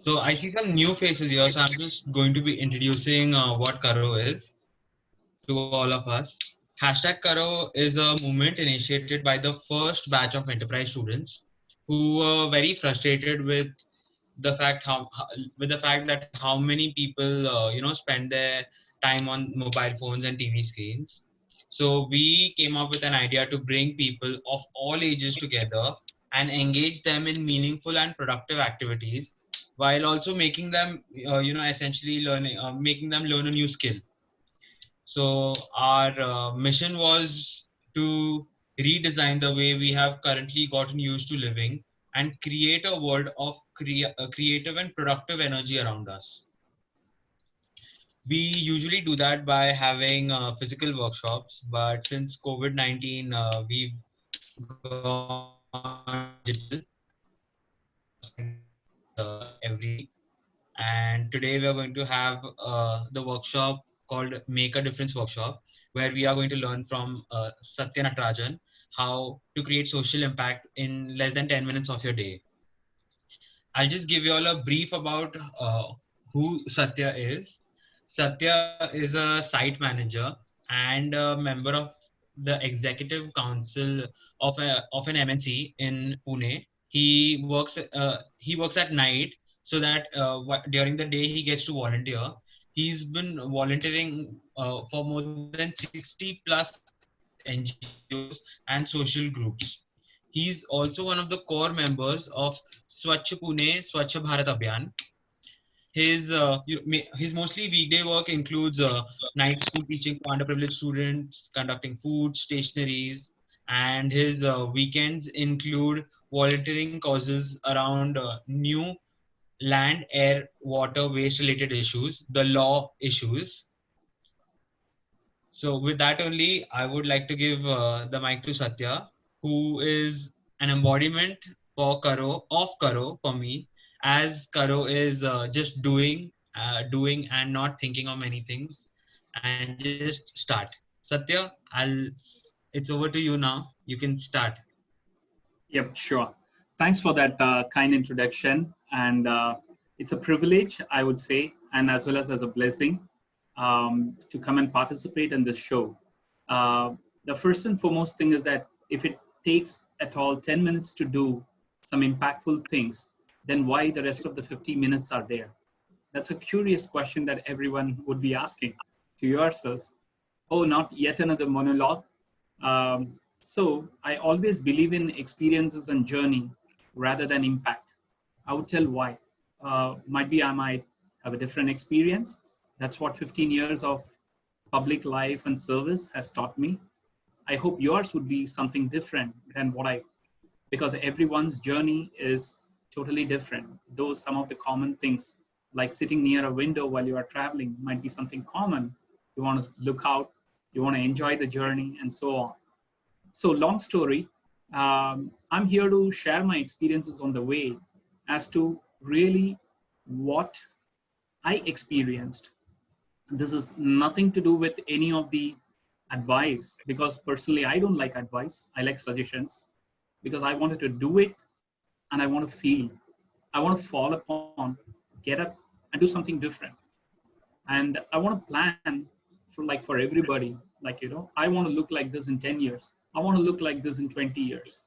So I see some new faces here. So I'm just going to be introducing what Karo is to all of us. Hashtag Karo is a movement initiated by the first batch of enterprise students who were very frustrated with the fact that how many people spend their time on mobile phones and TV screens. So we came up with an idea to bring people of all ages together and engage them in meaningful and productive activities, while also making them essentially learning making them learn a new skill. So our mission was to redesign the way we have currently gotten used to living and create a world of creative and productive energy around us. We usually do that by having physical workshops, but since COVID-19, we've gone digital and we are hosting workshops every week. And today we are going to have the workshop called Make a Difference workshop, where we are going to learn from Satya Natarajan how to create social impact in less than 10 minutes of your day. I'll just give you all a brief about who Satya is. Satya is a site manager and a member of the executive council of an MNC in Pune. He works at night so that during the day he gets to volunteer. He's been volunteering for more than 60 plus NGOs and social groups. He's also one of the core members of Swachh Pune, Swachh Bharat Abhiyan. His mostly weekday work includes night school teaching for underprivileged students, conducting food, stationaries, and his weekends include volunteering causes around new land, air, water, waste related issues, the law issues. So with that only, I would like to give the mic to Satya, who is an embodiment for Karo, of Karo for me, as Karo is just doing and not thinking of many things, and just start. Satya, it's over to you now. You can start. Yep, sure. Thanks for that kind introduction. And it's a privilege, I would say, and as well as a blessing to come and participate in this show. Uh, the first and foremost thing is that if it takes at all 10 minutes to do some impactful things, then why the rest of the 50 minutes are there? That's a curious question that everyone would be asking to yourself. Oh, not yet another monologue. So I always believe in experiences and journey rather than impact. I would tell why. Might be I might have a different experience. That's what 15 years of public life and service has taught me. I hope yours would be something different than what I, because everyone's journey is totally different. Though some of the common things, like sitting near a window while you are traveling, might be something common. You want to look out, you want to enjoy the journey, and so on. So, long story, I'm here to share my experiences on the way as to really what I experienced. This is nothing to do with any of the advice, because personally I don't like advice. I like suggestions, because I wanted to do it and I want to feel. I want to fall upon, get up and do something different. And I want to plan for everybody. Like, I want to look like this in 10 years. I want to look like this in 20 years.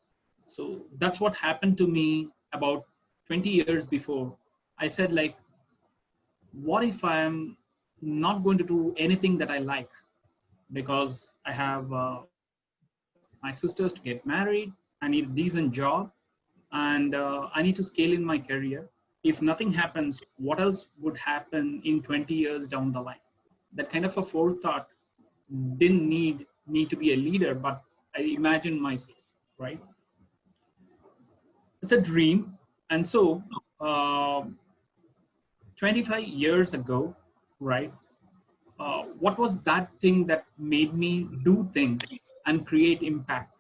So that's what happened to me about 20 years before. I said, like, what if I'm not going to do anything that I like? Because I have my sisters to get married, I need a decent job, and I need to scale in my career. If nothing happens, what else would happen in 20 years down the line? That kind of a forethought didn't need me to be a leader, but I imagined myself, right? It's a dream. And so, uh, 25 years ago, right, what was that thing that made me do things and create impact?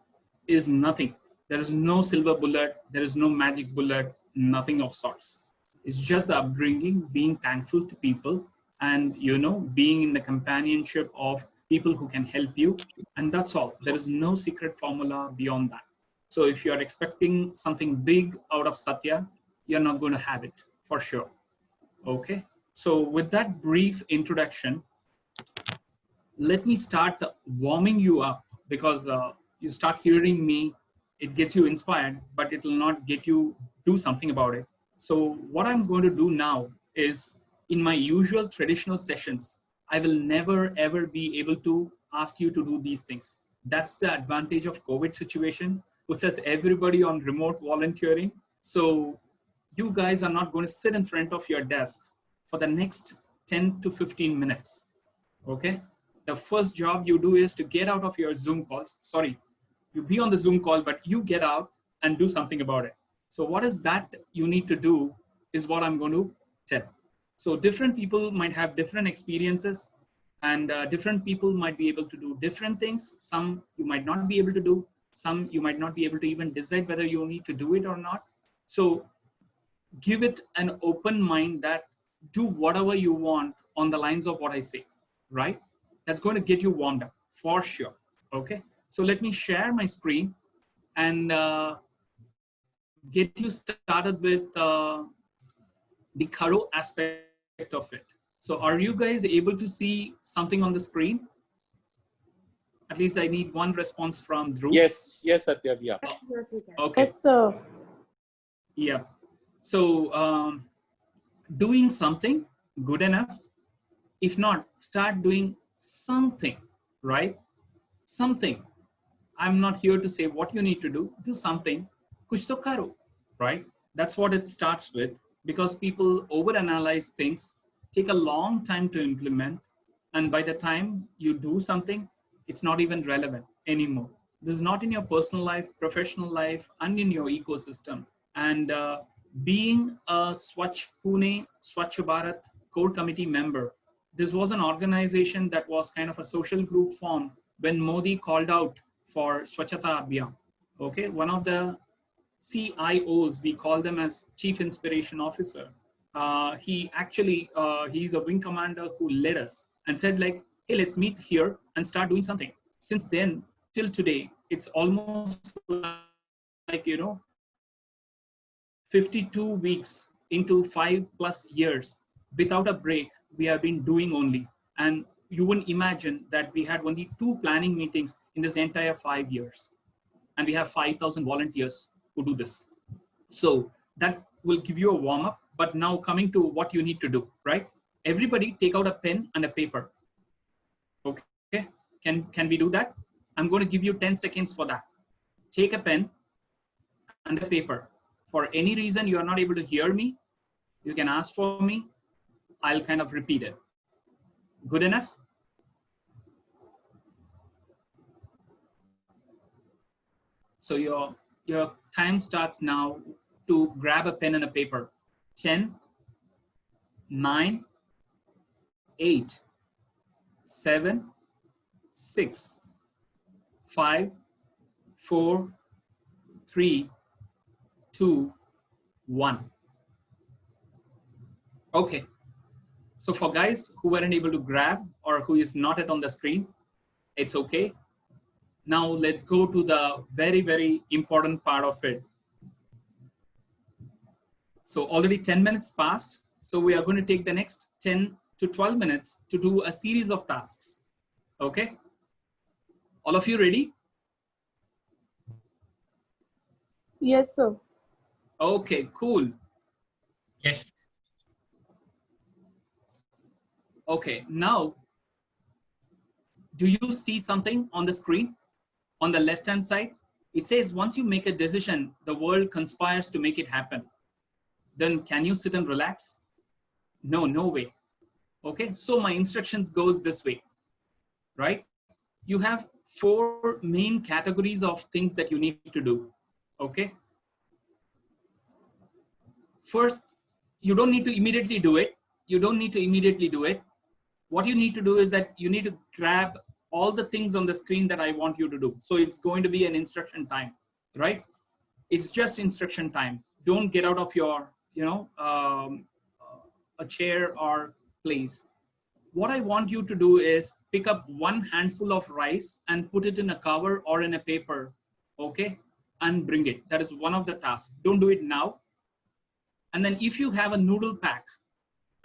Is nothing. There is no silver bullet, there is no magic bullet, nothing of sorts. It's just the upbringing, being thankful to people, and being in the companionship of people who can help you. And that's all. There is no secret formula beyond that. So if you're expecting something big out of Satya, you're not going to have it for sure. Okay. So with that brief introduction, let me start warming you up, because you start hearing me, it gets you inspired, but it will not get you do something about it. So what I'm going to do now is, in my usual traditional sessions, I will never ever be able to ask you to do these things. That's the advantage of COVID situation, which has everybody on remote volunteering. So you guys are not going to sit in front of your desk for the next 10 to 15 minutes. Okay. The first job you do is to get out of your Zoom calls. Sorry, you be on the Zoom call, but you get out and do something about it. So what is that you need to do is what I'm going to tell. So different people might have different experiences, and different people might be able to do different things. Some you might not be able to do. Some you might not be able to even decide whether you need to do it or not. So give it an open mind that do whatever you want on the lines of what I say, right? That's going to get you warmed up for sure. Okay. So let me share my screen and get you started with the Karo aspect of it. So are you guys able to see something on the screen? At least I need one response from Dhruv. Yes, Satya, yeah. Okay. Yes, sir. Yeah. So doing something good enough. If not, start doing something, right? Something. I'm not here to say what you need to do. Do something. Kuch to karo, right? That's what it starts with, because people overanalyze things, take a long time to implement, and by the time you do something, it's not even relevant anymore. This is not in your personal life, professional life, and in your ecosystem. And being a Swachh Pune, Swachh Bharat core committee member, this was an organization that was kind of a social group formed when Modi called out for Swachhata Abhiyan. Okay, one of the CIOs, we call them as Chief Inspiration Officer. He's a wing commander who led us and said like, hey, let's meet here and start doing something. Since then till today, it's almost like, 52 weeks into 5+ years without a break, we have been doing only. And you wouldn't imagine that we had only 2 planning meetings in this entire 5 years. And we have 5,000 volunteers who do this. So that will give you a warm up. But now coming to what you need to do, right? Everybody take out a pen and a paper. Okay, can we do that? I'm going to give you 10 seconds for that. Take a pen and a paper. For any reason you are not able to hear me, you can ask for me. I'll kind of repeat it. Good enough? So your time starts now to grab a pen and a paper. 10, 9, 8, 7, 6, 5, 4, 3, 2, 1. Okay. So for guys who weren't able to grab or who is not yet on the screen, it's okay. Now let's go to the very, very important part of it. So already 10 minutes passed. So we are going to take the next 10 to 12 minutes to do a series of tasks. Okay. All of you ready? Yes, sir. Okay, cool. Yes. Okay, now, do you see something on the screen? On the left-hand side, it says, once you make a decision, the world conspires to make it happen. Then can you sit and relax? No, no way. Okay, so my instructions goes this way, right? You have 4 main categories of things that you need to do, okay? First, you don't need to immediately do it. You don't need to immediately do it. What you need to do is that you need to grab all the things on the screen that I want you to do. So it's going to be an instruction time, right? It's just instruction time. Don't get out of your, a chair or place. What I want you to do is pick up 1 handful of rice and put it in a cover or in a paper, okay? And bring it. That is one of the tasks. Don't do it now. And then if you have a noodle pack,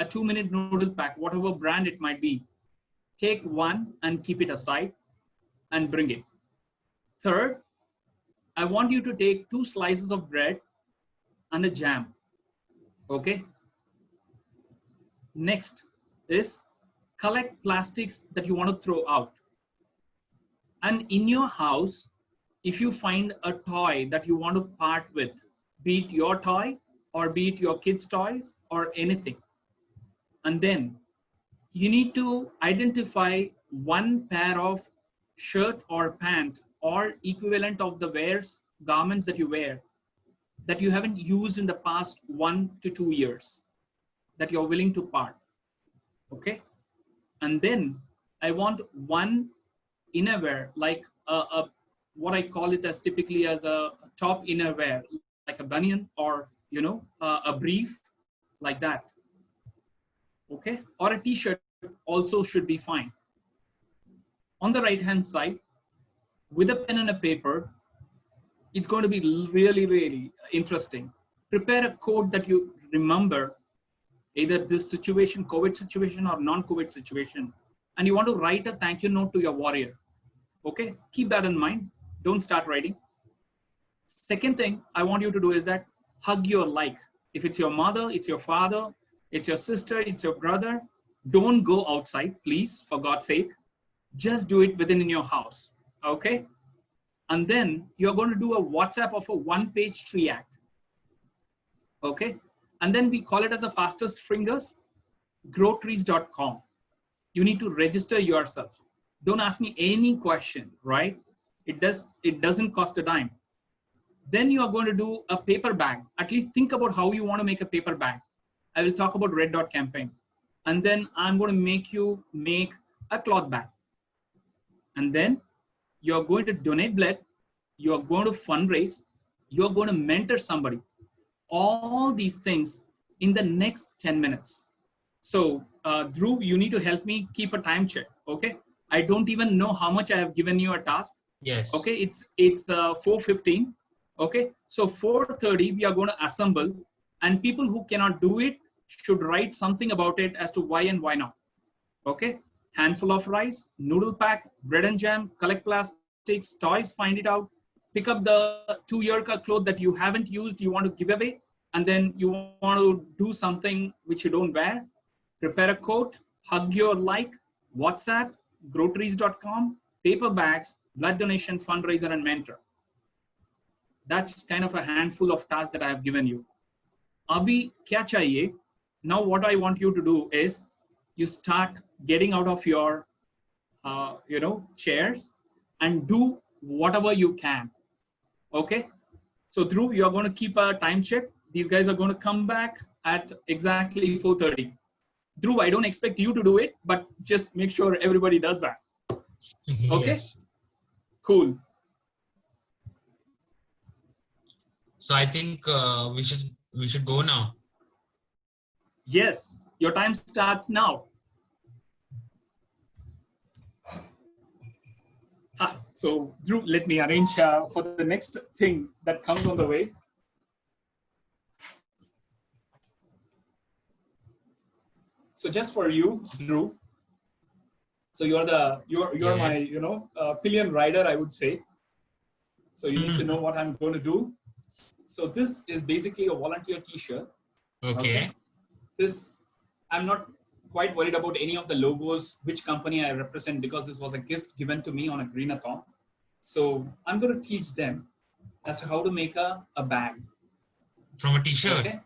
a 2-minute noodle pack, whatever brand it might be. Take one and keep it aside and bring it. Third, I want you to take 2 slices of bread and a jam. Okay. Next is collect plastics that you want to throw out. And in your house, if you find a toy that you want to part with, be it your toy or be it your kids' toys or anything, and then you need to identify one pair of shirt or pant or equivalent of the garments that you wear that you haven't used in the past 1 to 2 years that you're willing to part. Okay. And then I want one innerwear, like what I call it as typically as a top innerwear, like a bunion or, a brief like that. Okay. Or a t-shirt also should be fine. On the right-hand side, with a pen and a paper, it's going to be really, really interesting. Prepare a quote that you remember, either this situation, COVID situation or non-COVID situation, and you want to write a thank you note to your warrior. Okay, keep that in mind. Don't start writing. Second thing I want you to do is that hug your like. If it's your mother, it's your father, it's your sister, it's your brother, don't go outside, please, for God's sake. Just do it within in your house. Okay. And then you're going to do a WhatsApp of a 1-page tree act. Okay. And then we call it as the fastest fingers, growtrees.com. You need to register yourself. Don't ask me any question, right? It doesn't cost a dime. Then you are going to do a paper bag. At least think about how you want to make a paper bag. I will talk about Red Dot campaign. And then I'm going to make you make a cloth bag. And then you're going to donate blood. You're going to fundraise. You're going to mentor somebody. All these things in the next 10 minutes. So Dhruv, you need to help me keep a time check. Okay. I don't even know how much I have given you a task. Yes. Okay. It's 4:15. Okay. So 4:30, we are going to assemble, and people who cannot do it should write something about it as to why and why not. Okay. Handful of rice, noodle pack, bread and jam, collect plastics, toys, find it out, pick up the 2-year clothes that you haven't used, you want to give away, and then you want to do something which you don't wear. Prepare a quote, hug your like, WhatsApp, growtrees.com, paper bags, blood donation, fundraiser, and mentor. That's kind of a handful of tasks that I have given you. Abhi kya chahiye? Now what I want you to do is you start getting out of your chairs and do whatever you can. Okay. So Dhruv, you're going to keep a time check. These guys are going to come back at exactly 4:30. Dhruv, I don't expect you to do it, but just make sure everybody does that. Okay. Yes. Cool. So I think we should go now. Yes, your time starts now. So Dhruv, let me arrange for the next thing that comes on the way. So just for you, Dhruv. So you're my pillion rider, I would say. So you need to know what I'm going to do. So this is basically a volunteer T-shirt. Okay. This, I'm not quite worried about any of the logos, which company I represent, because this was a gift given to me on a greenathon. So I'm going to teach them as to how to make a bag. From a T-shirt? Okay.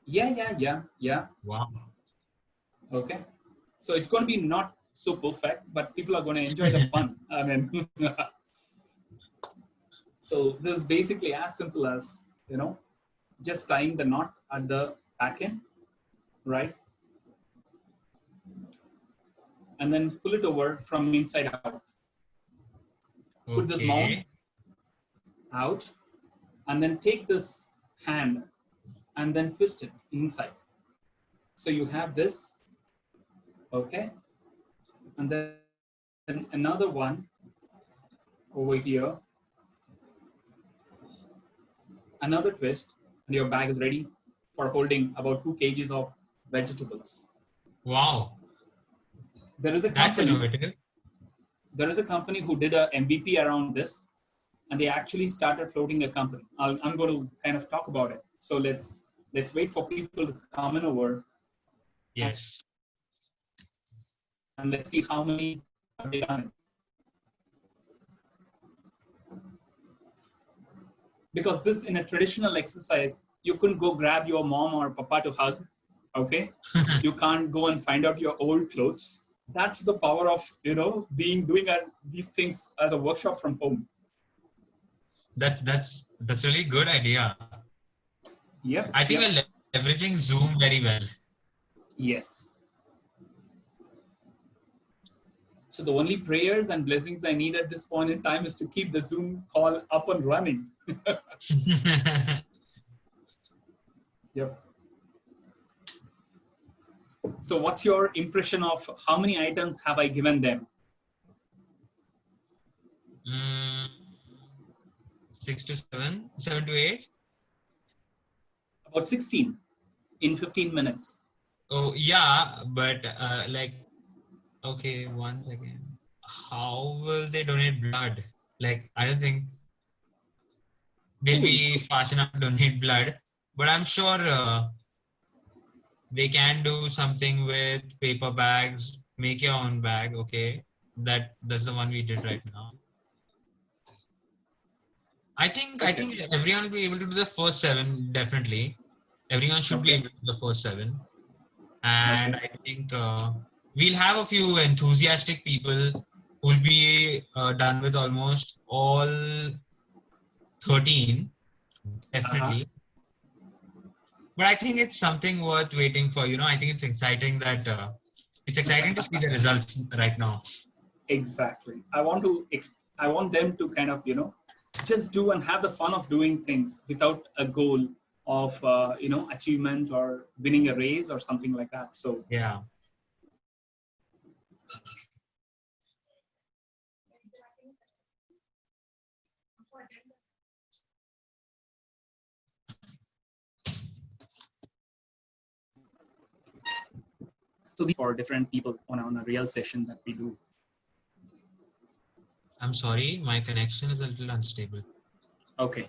Yeah. Wow. Okay. So it's going to be not so perfect, but people are going to enjoy the fun. I mean, so this is basically as simple as, just tying the knot at the back end, right? And then pull it over from inside out. Okay. Put this mount out, and then take this hand and then twist it inside. So you have this, okay? And then another one over here, another twist, and your bag is ready for holding about 2 kgs of vegetables. Wow. There is a That's company. innovative. There is a company who did a MVP around this, and they actually started floating a company. I'm going to kind of talk about it. So let's wait for people to come in over, Yes. and let's see how many have they done it. Because this, in a traditional exercise, you couldn't go grab your mom or papa to hug. Okay, you can't go and find out your old clothes. That's the power of doing these things as a workshop from home. That's really good idea. Yep. I think we're leveraging Zoom very well. Yes. So the only prayers and blessings I need at this point in time is to keep the Zoom call up and running. Yep. So what's your impression of how many items have I given them? 6 to 7, 7 to 8. About 16 in 15 minutes. Oh yeah, but like, okay, one second. How will they donate blood? Like, I don't think they'll be fast enough to donate blood, but I'm sure they can do something with paper bags. Make your own bag. Okay, that's the one we did right now. I think everyone will be able to do the first 7 definitely. Everyone should be able to do the first 7, and I think we'll have a few enthusiastic people who will be done with almost all 13 definitely. But I think it's something worth waiting for. I think it's exciting that it's exciting to see the results right now. Exactly. I want them to kind of just do and have the fun of doing things without a goal of achievement or winning a race or something like that. So yeah. So these for different people on a real session that we do. I'm sorry, my connection is a little unstable. Okay.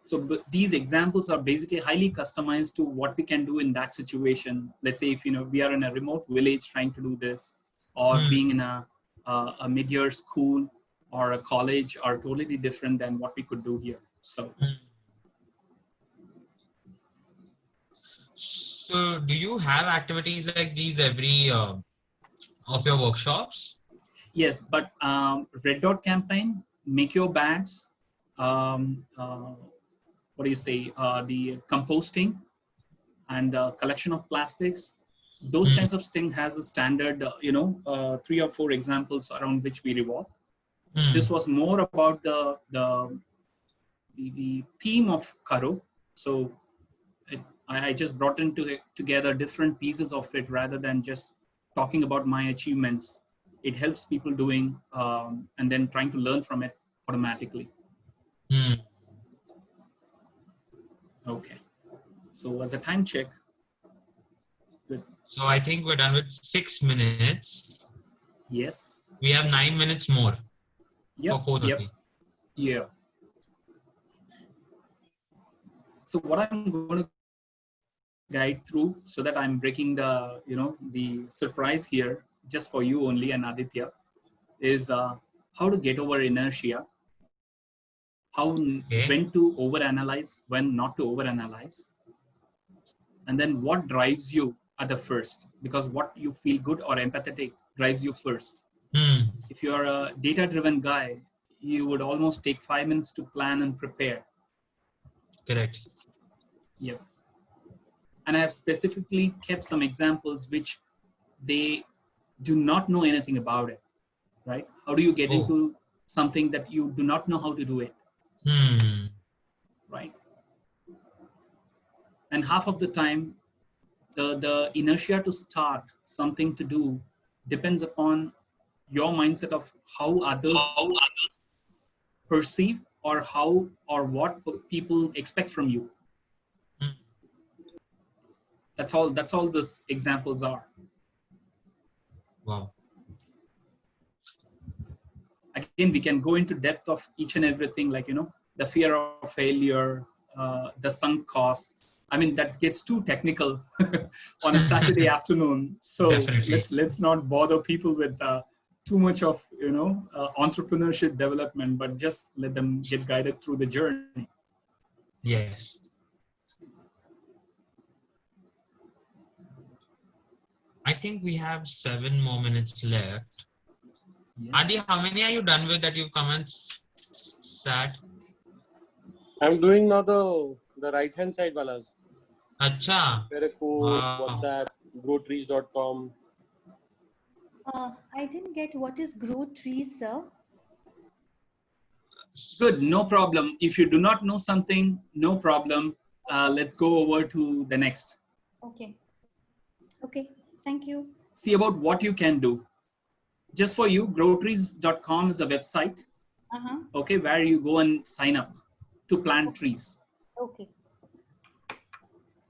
So these examples are basically highly customized to what we can do in that situation. Let's say if we are in a remote village trying to do this, or being in a mid-year school or a college, are totally different than what we could do here. So. So do you have activities like these every of your workshops? Yes, but Red Dot campaign, make your bags, what do you say, the composting and collection of plastics, those kinds of things has a standard, 3 or 4 examples around which we revolve. This was more about the theme of Karo. So I just brought together different pieces of it rather than just talking about my achievements. It helps people doing and then trying to learn from it automatically. Okay. So as a time check. So I think we're done with 6 minutes. Yes. We have 9 minutes more for 4:30. Yep. Yeah. So what I'm going to guide through so that I'm breaking the surprise here just for you only and Aditya is how to get over inertia, when to overanalyze, when not to overanalyze, and then what drives you at the first, because what you feel good or empathetic drives you first. If you're a data-driven guy, you would almost take 5 minutes to plan and prepare. Correct. Yep. And I have specifically kept some examples which they do not know anything about it, right? How do you get into something that you do not know how to do it? Right? And half of the time, the inertia to start something to do depends upon your mindset of how others perceive or how or what people expect from you. That's all these examples are. Wow. Again, we can go into depth of each and everything, like, the fear of failure, the sunk costs. I mean, that gets too technical on a Saturday afternoon. So Definitely. let's not bother people with too much of, entrepreneurship development, but just let them get guided through the journey. Yes. I think we have 7 more minutes left. Yes. Adi, how many are you done with that you've come and sat? I'm doing now the right hand side walas. Acha. Wow. Wow. WhatsApp, growtrees.com. I didn't get what is grow trees, sir. Good, no problem. If you do not know something, no problem. Let's go over to the next. Okay. Okay. Thank you. See about what you can do. Just for you, growtrees.com is a website, okay, where you go and sign up to plant trees. Okay.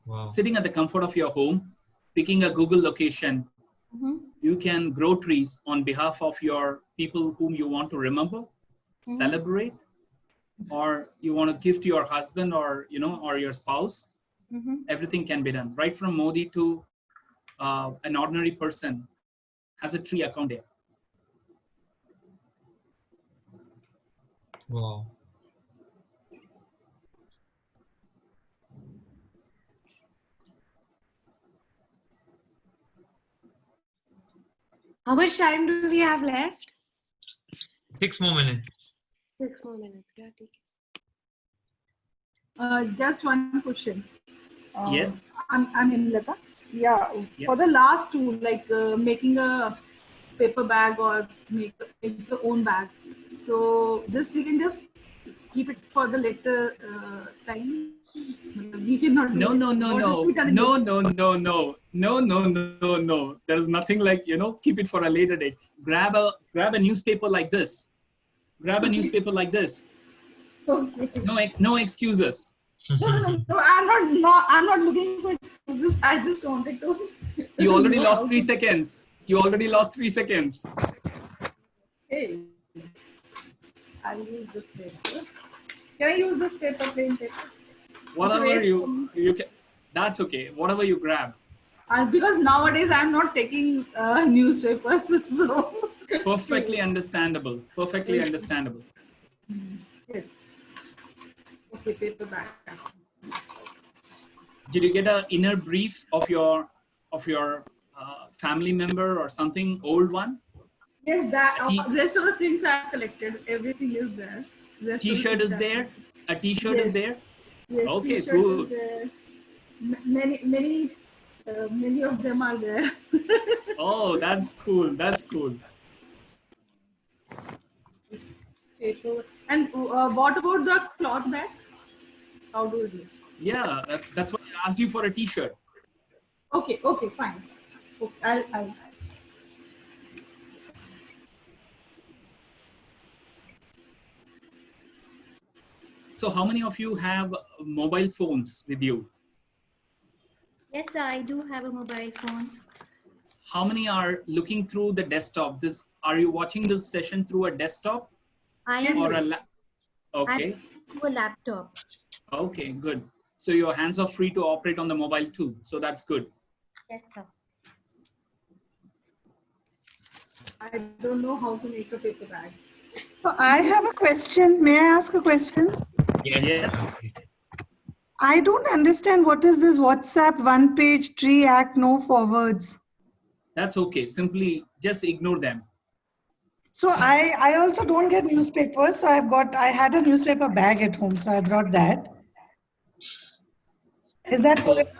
Wow. Sitting at the comfort of your home, picking a Google location, you can grow trees on behalf of your people whom you want to remember, celebrate, or you want to give to your husband or, or your spouse. Everything can be done. Right from Modi to an ordinary person has a tree account there. Wow. How much time do we have left? 6 more minutes. 6 more minutes. Yeah, take it. Just one question. Yes. I'm Himlata. Yeah. Yeah. For the last two, like making a paper bag or make your own bag. So this you can just keep it for the later time. We cannot do No. There's nothing like, keep it for a later date. Grab a newspaper like this. Okay. No excuses. No, I'm not looking for excuses. I just wanted to. You already know lost how 3 to- seconds. You already lost 3 seconds. Hey, I'll use this paper. Can I use this paper, plain paper? Whatever waste you can, that's okay. Whatever you grab. Because nowadays I'm not taking newspapers, so. Perfectly understandable. Perfectly understandable. Yes. Okay, paper bag. Did you get an inner brief of your family member or something, old one? Yes, that T- rest of the things I've collected. Everything is there. Rest of the T-shirt things is I've there? collected. A T-shirt is Yes. there? Yes, Okay, T-shirt cool. is there. Many of them are there. Oh, that's cool. That's cool. Paper. And what about the cloth bag? How do you do? Yeah, that's why I asked you for a T-shirt. Okay, fine. Okay, I'll. So how many of you have mobile phones with you? Yes, sir, I do have a mobile phone. How many are looking through the desktop? Are you watching this session through a desktop I am or a okay? through a laptop. Okay, good. So your hands are free to operate on the mobile too. So that's good. Yes, sir. I don't know how to make a paper bag. So I have a question. May I ask a question? Yes. I don't understand what is this WhatsApp one page tree act no forwards. That's okay. Simply just ignore them. So I also don't get newspapers. So I had a newspaper bag at home. So I brought that. Is that So, correct?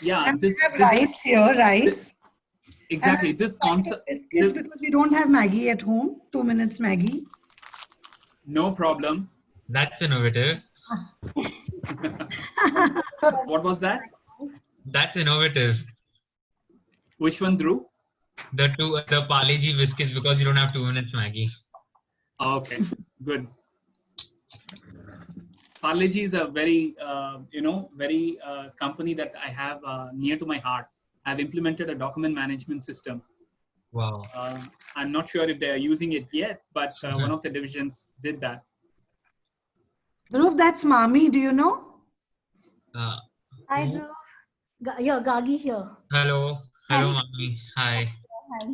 yeah, And we have rice here, rice. Exactly. And This concept. Biscuits because we don't have Maggie at home. 2 minutes Maggie. No problem. That's innovative. What was that? That's innovative. Which one, Drew? The Parle-G biscuits because you don't have 2 minutes Maggie. Okay, good. Parleji is a very, very company that I have near to my heart. I've implemented a document management system. Wow. I'm not sure if they are using it yet, but one of the divisions did that. Dhruv, that's Mami. Do you know? Hi, who- Dhruv. Yeah, Gagi here. Hello. Hi. Hello, mommy. Hi. Hi.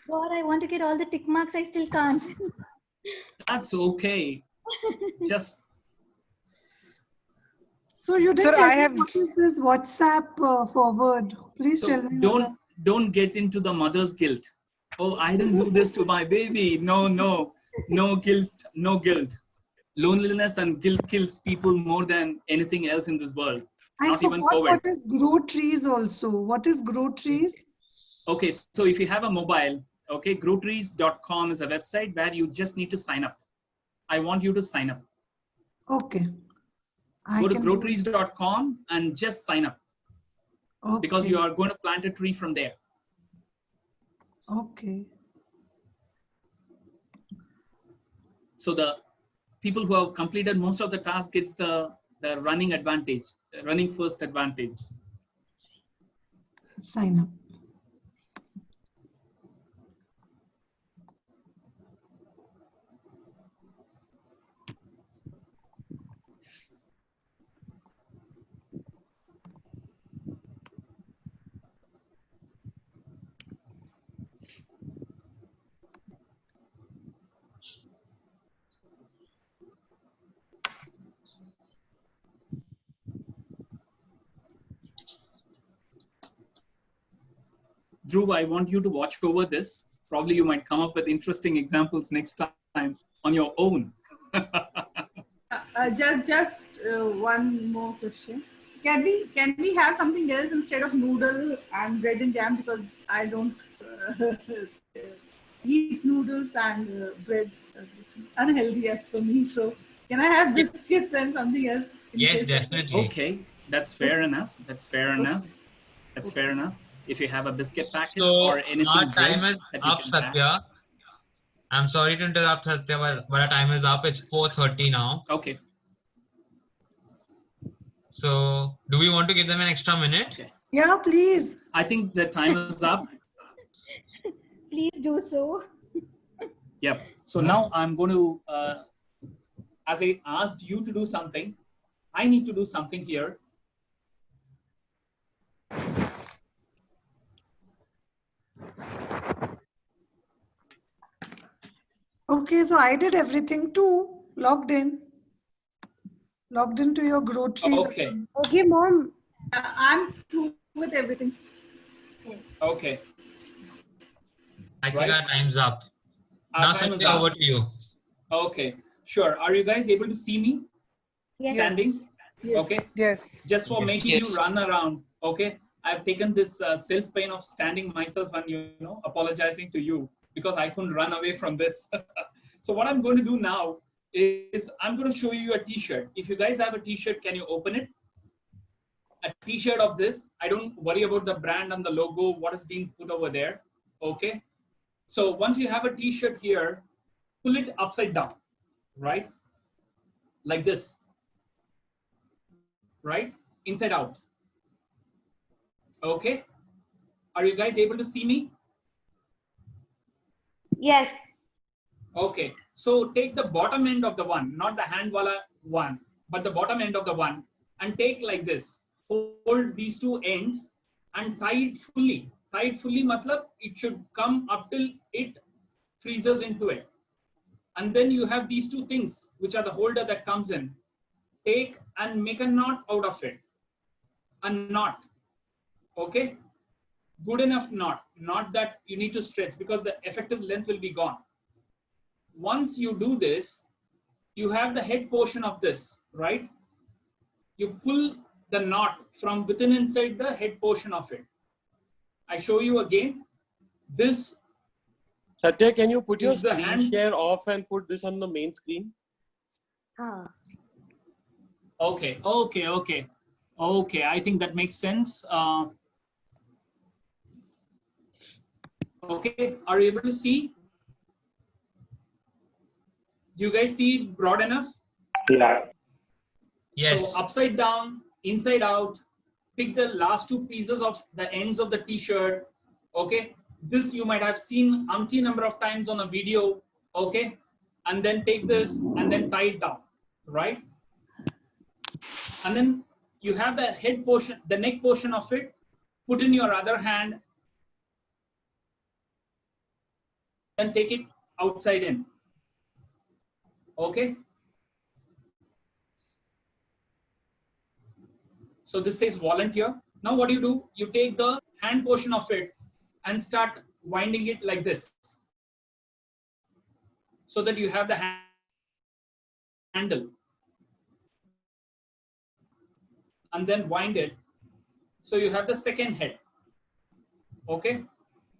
God, I want to get all the tick marks. I still can't. That's okay. Just So you didn't Sir, tell I me have what is this WhatsApp forward? Please so tell me. what don't get into the mother's guilt. Oh, I didn't do this to my baby. No guilt, no guilt. Loneliness and guilt kills people more than anything else in this world. I Not even forgot COVID. what is grow trees also. What is grow trees? Okay, so if you have a mobile, okay, growtrees.com is a website where you just need to sign up. I want you to sign up. Okay. Go to growtrees.com and just sign up, because you are going to plant a tree from there. Okay. So the people who have completed most of the task gets the running advantage, the running first advantage. Sign up. Dhruv, I want you to watch over this. Probably you might come up with interesting examples next time on your own. Just one more question. Can we have something else instead of noodle and bread and jam, because I don't eat noodles and bread. It's unhealthy as for me. So can I have biscuits and something else? Yes, definitely. Okay, that's fair enough. That's fair enough. That's fair enough. If you have a biscuit packet So or anything our time breads is that you up, can pack. Satya. I'm sorry to interrupt, Satya, but our time is up. It's 4:30 now. Okay. So do we want to give them an extra minute? Okay. Yeah, please. I think the time is up. Please do so. Yep. So now I'm going to, as I asked you to do something, I need to do something here. Okay, so I did everything too. Logged in. Logged into your grow trees. Okay. Okay, mom. I'm through with everything. Okay. I think our time's up. Our Now, time is Satya, up. over to you. Okay. Sure. Are you guys able to see me? Yes. Standing? Yes. Okay. Yes. Just for Yes. making Yes. you run around. Okay. I've taken this self-pain of standing myself and, apologizing to you because I couldn't run away from this. So what I'm going to do now is I'm going to show you a t-shirt. If you guys have a t-shirt, can you open it? A t-shirt of this. I don't worry about the brand and the logo, what is being put over there. Okay. So once you have a t-shirt here, pull it upside down, right? Like this, right? Inside out. Okay. Are you guys able to see me? Yes. Okay. So take the bottom end of the one, not the handwala one, but the bottom end of the one, and take like this. Hold these two ends and tie it fully. Tie it fully, matlab, it should come up till it freezes into it. And then you have these two things, which are the holder that comes in. Take and make a knot out of it. A knot. Okay. Good enough knot. Not that you need to stretch because the effective length will be gone. Once you do this, you have the head portion of this, right? You pull the knot from within inside the head portion of it. I show you again. This Satya, can you put your is the screen hand. share off and put this on the main screen? Okay. I think that makes sense. Okay, are you able to see? Do you guys see it broad enough? Yeah. Yes. So upside down, inside out, pick the last two pieces of the ends of the t-shirt. Okay. This you might have seen umpteen number of times on a video. Okay. And then take this and then tie it down. Right. And then you have the head portion, the neck portion of it, put in your other hand, then take it outside in. Okay. So this says volunteer. Now what do? You take the hand portion of it and start winding it like this, so that you have the handle, and then wind it. So you have the second head. Okay.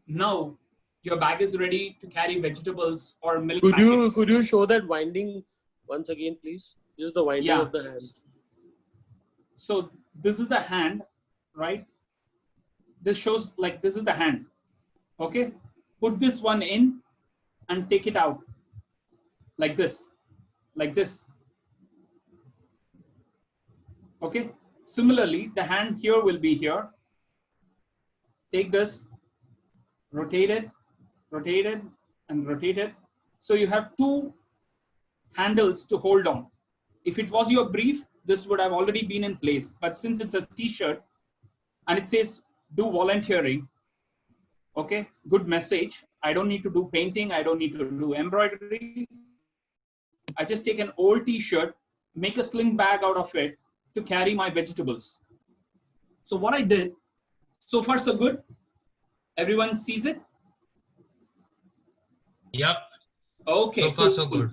Now your bag is ready to carry vegetables or milk packets. Could you show that winding once again, please? Just the winding of the hands. So this is the hand, right? This shows like this is the hand. Okay. Put this one in and take it out like this, like this. Okay. Similarly, the hand here will be here. Take this, rotate it, and rotate it. So you have two handles to hold on. If it was your brief, this would have already been in place. But since it's a t-shirt and it says do volunteering, okay, good message. I don't need to do painting. I don't need to do embroidery. I just take an old t-shirt, make a sling bag out of it to carry my vegetables. So what I did, so far so good. Everyone sees it? Yep. Okay. So far so good.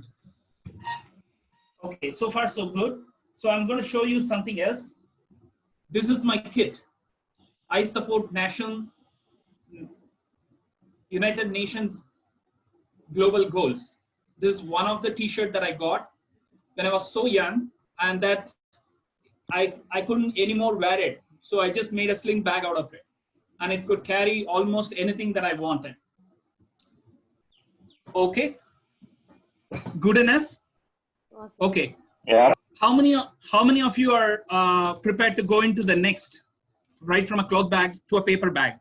Okay, so far so good. So I'm going to show you something else. This is my kit. I support United Nations global goals. This is one of the t-shirt that I got when I was so young, and that I couldn't anymore wear it. So I just made a sling bag out of it, and it could carry almost anything that I wanted. Okay. Good enough? Okay. Yeah. How many of you are prepared to go into the next, right from a cloth bag to a paper bag?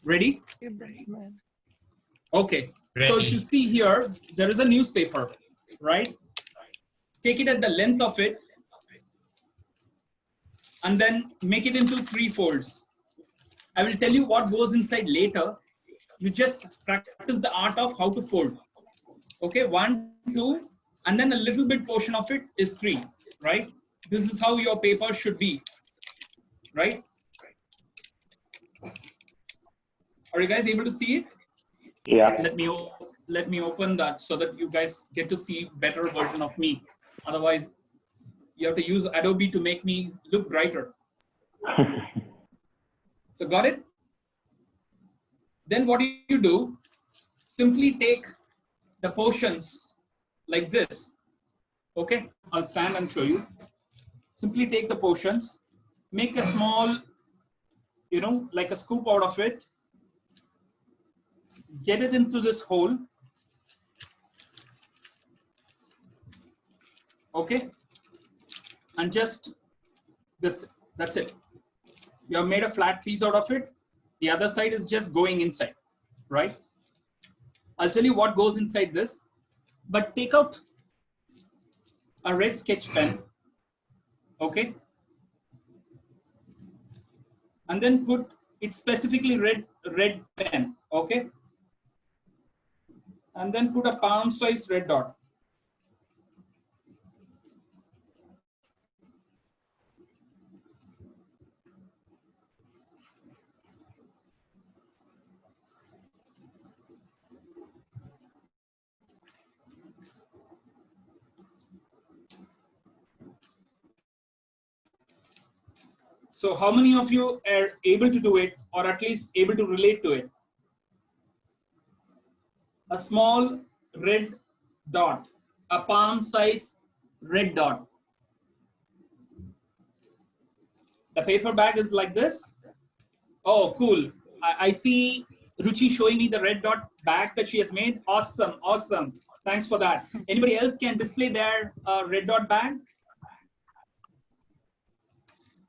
Ready? Okay. Ready. So if you see here, there is a newspaper, right? Take it at the length of it and then make it into 3 folds. I will tell you what goes inside later. You just practice the art of how to fold. Okay, 1, 2, and then a little bit portion of it is 3, right? This is how your paper should be, right? Are you guys able to see it? Yeah. Let me open that so that you guys get to see better version of me. Otherwise, you have to use Adobe to make me look brighter. So got it? Then what do you do? Simply take the portions like this. Okay, I'll stand and show you. Simply take the portions, make a small, like a scoop out of it, get it into this hole. Okay, and just this, that's it. You have made a flat piece out of it. The other side is just going inside, right? I'll tell you what goes inside this, but take out a red sketch pen, okay? And then put it specifically red pen, okay? And then put a palm size red dot. So how many of you are able to do it, or at least able to relate to it? A small red dot, a palm size red dot. The paper bag is like this. Oh, cool. I see Ruchi showing me the red dot bag that she has made. Awesome, awesome. Thanks for that. Anybody else can display their red dot bag?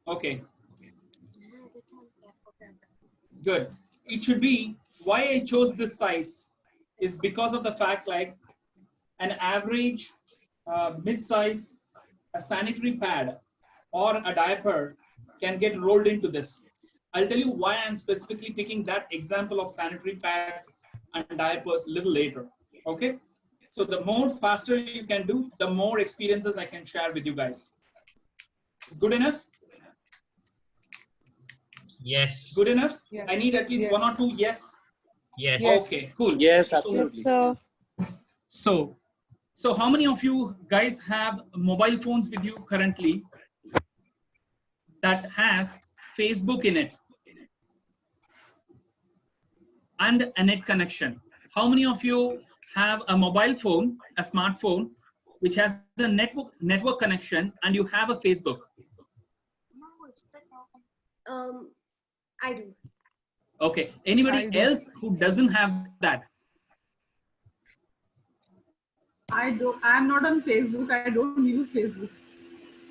Okay. Good. It should be, why I chose this size is because of the fact like an average mid-size, a sanitary pad or a diaper can get rolled into this. I'll tell you why I'm specifically picking that example of sanitary pads and diapers a little later. Okay. So the more faster you can do, the more experiences I can share with you guys. It's good enough? Yes. Good enough? Yes. I need at least Yes. one or two yes. Yes. Okay, cool. Yes, absolutely. So how many of you guys have mobile phones with you currently that has Facebook in it and a net connection? How many of you have a mobile phone, a smartphone, which has a network connection and you have a Facebook? I do. Okay. Anybody else who doesn't have that? I'm not on Facebook. I don't use Facebook.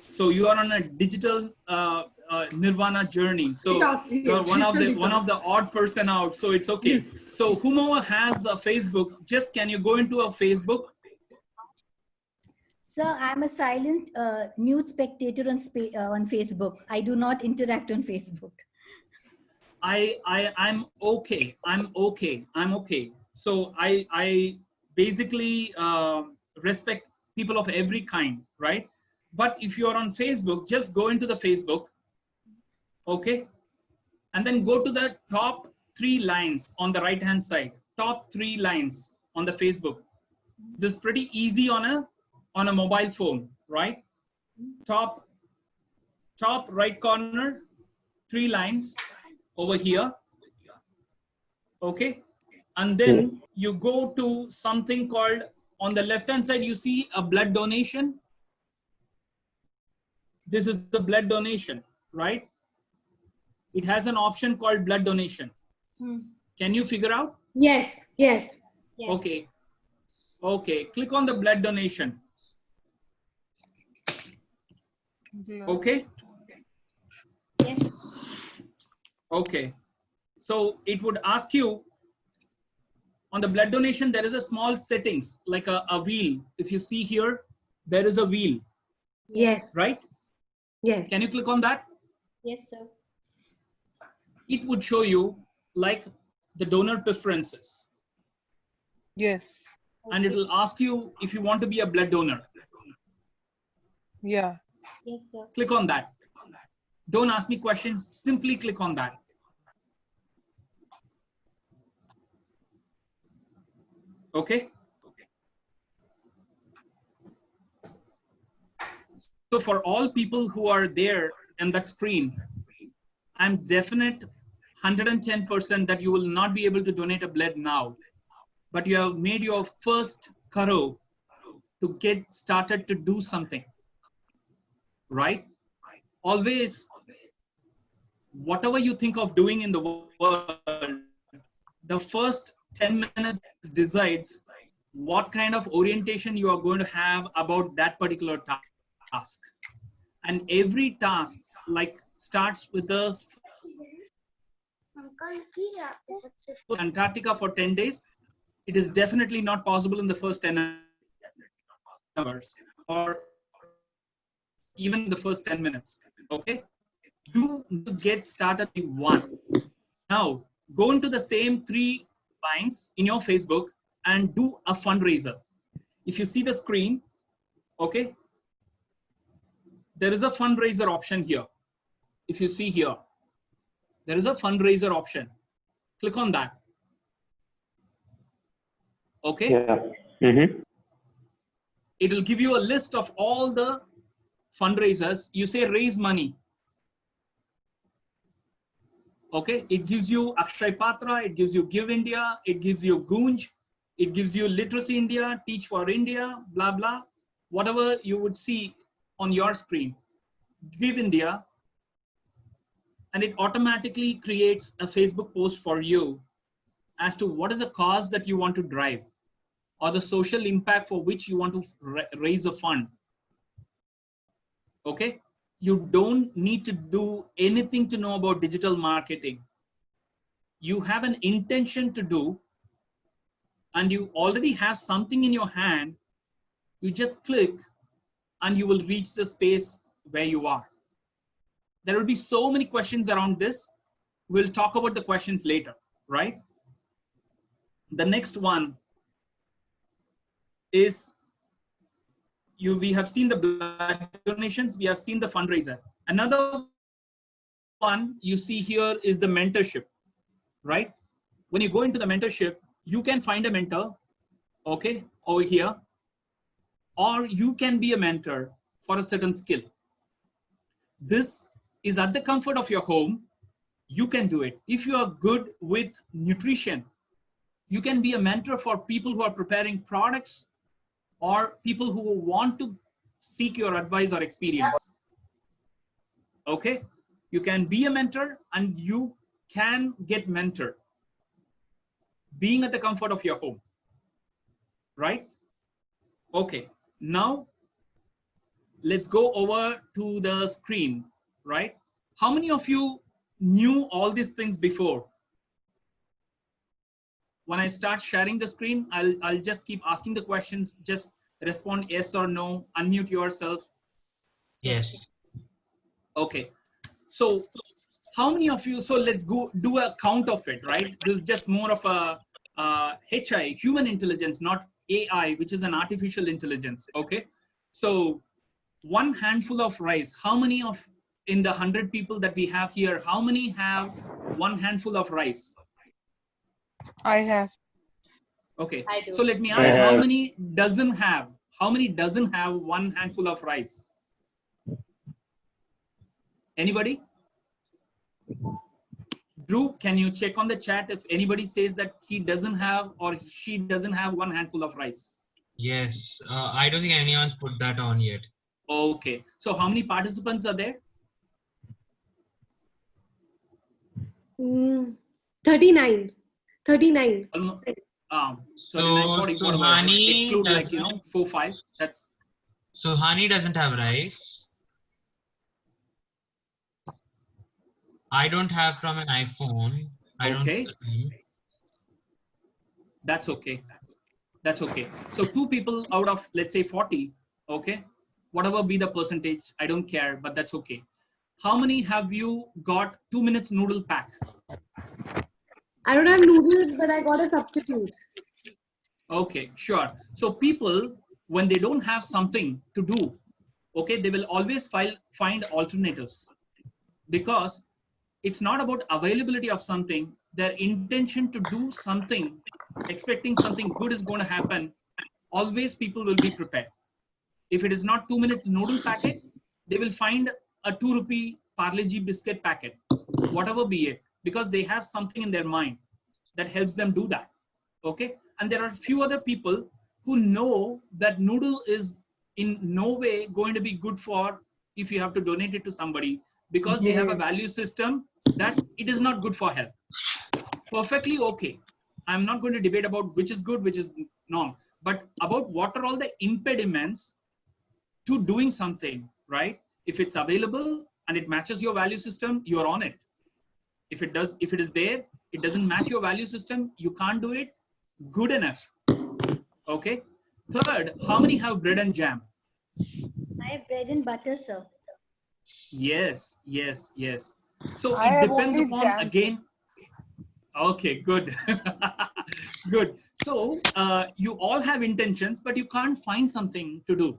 So you are on a digital nirvana journey. So you're one of the odd person out. So it's okay. So whomever has a Facebook, just can you go into a Facebook? Sir, I'm a silent nude spectator on Facebook. I do not interact on Facebook. I'm okay. I'm okay. So I basically respect people of every kind, right? But if you're on Facebook, just go into the Facebook, okay? And then go to the top 3 lines on the right-hand side. Top 3 lines on the Facebook. This is pretty easy on a mobile phone, right? Top right corner, 3 lines over here, okay? And then you go to something called, on the left-hand side, you see a blood donation. This is the blood donation, right? It has an option called blood donation. Can you figure out? Yes. Okay. Okay. Click on the blood donation. Okay. Yes. Okay. So it would ask you on the blood donation, there is a small settings like a wheel. If you see here, there is a wheel. Yes. Right? Yes. Can you click on that? Yes, sir. It would show you like the donor preferences. Yes. And it will ask you if you want to be a blood donor. Yeah. Yes, sir. Click on that. Don't ask me questions. Simply click on that. Okay. So for all people who are there in that screen, I'm definite 110% that you will not be able to donate a blood now, but you have made your first karo to get started to do something, right? Always, whatever you think of doing in the world, the first 10 minutes decides what kind of orientation you are going to have about that particular task. And every task like starts with the Antarctica for 10 days. It is definitely not possible in the first 10 hours or even the first 10 minutes. Okay. You get started with 1. Now go into the same 3 lines in your Facebook and do a fundraiser. If you see the screen, okay, there is a fundraiser option here. If you see here, there is a fundraiser option. Click on that. Okay. Yeah. It will give you a list of all the fundraisers. You say raise money. Okay. It gives you Akshay Patra. It gives you Give India. It gives you Gunj. It gives you Literacy India, Teach for India, blah, blah. Whatever you would see on your screen. Give India. And it automatically creates a Facebook post for you as to what is the cause that you want to drive. or the social impact for which you want to raise a fund. Okay, you don't need to do anything to know about digital marketing. You have an intention to do, and you already have something in your hand. You just click and you will reach the space where you are. There will be so many questions around this. We'll talk about the questions later, right? The next one is we have seen the blood donations, we have seen the fundraiser. Another one you see here is the mentorship, right? When you go into the mentorship, you can find a mentor, okay, over here, or you can be a mentor for a certain skill. This is at the comfort of your home. You can do it. If you are good with nutrition, you can be a mentor for people who are preparing products or people who want to seek your advice or experience. Okay, you can be a mentor and you can get mentored, being at the comfort of your home, right? Okay, now let's go over to the screen, right? How many of you knew all these things before? When I start sharing the screen, I'll just keep asking the questions. Just respond yes or no, unmute yourself. Yes. Okay, so how many of you, so let's go do a count of it, right? This is just more of a HI, human intelligence, not AI, which is an artificial intelligence, okay? So one handful of rice, how many of, in the 100 people that we have here, how many have one handful of rice? I have. Okay, I do. so let me I ask, how have. many doesn't have one handful of rice? Anybody? Drew, can you check on the chat if anybody says that he doesn't have or she doesn't have one handful of rice? Yes. I don't think anyone's put that on yet. Okay, so how many participants are there? 39. 39. 39, 40, So whatever. Hani Exclude like, doesn't. 4, 5. That's. So Hani doesn't have rice. I don't have from an iPhone. I don't Okay. see. That's okay. That's okay. So 2 people out of, let's say 40, okay? Whatever be the percentage, I don't care, but that's okay. How many have you got 2 minutes noodle pack? I don't have noodles, but I got a substitute. Okay, sure. So people, when they don't have something to do, okay, they will always find alternatives, because it's not about availability of something, their intention to do something, expecting something good is going to happen. Always people will be prepared. If it is not 2 minutes noodle packet, they will find a 2 rupee Parle-G biscuit packet, whatever be it, because they have something in their mind that helps them do that. Okay, and there are few other people who know that noodle is in no way going to be good for if you have to donate it to somebody, because they have a value system that it is not good for health. Perfectly okay. I'm not going to debate about which is good, which is not, but about what are all the impediments to doing something, right? If it's available and it matches your value system, you're on it. If it is there, it doesn't match your value system, you can't do it, good enough. Okay. Third, how many have bread and jam? I have bread and butter, sir. Yes, yes, yes. So I it have depends only upon, jam. again. Okay, good. Good. So you all have intentions, but you can't find something to do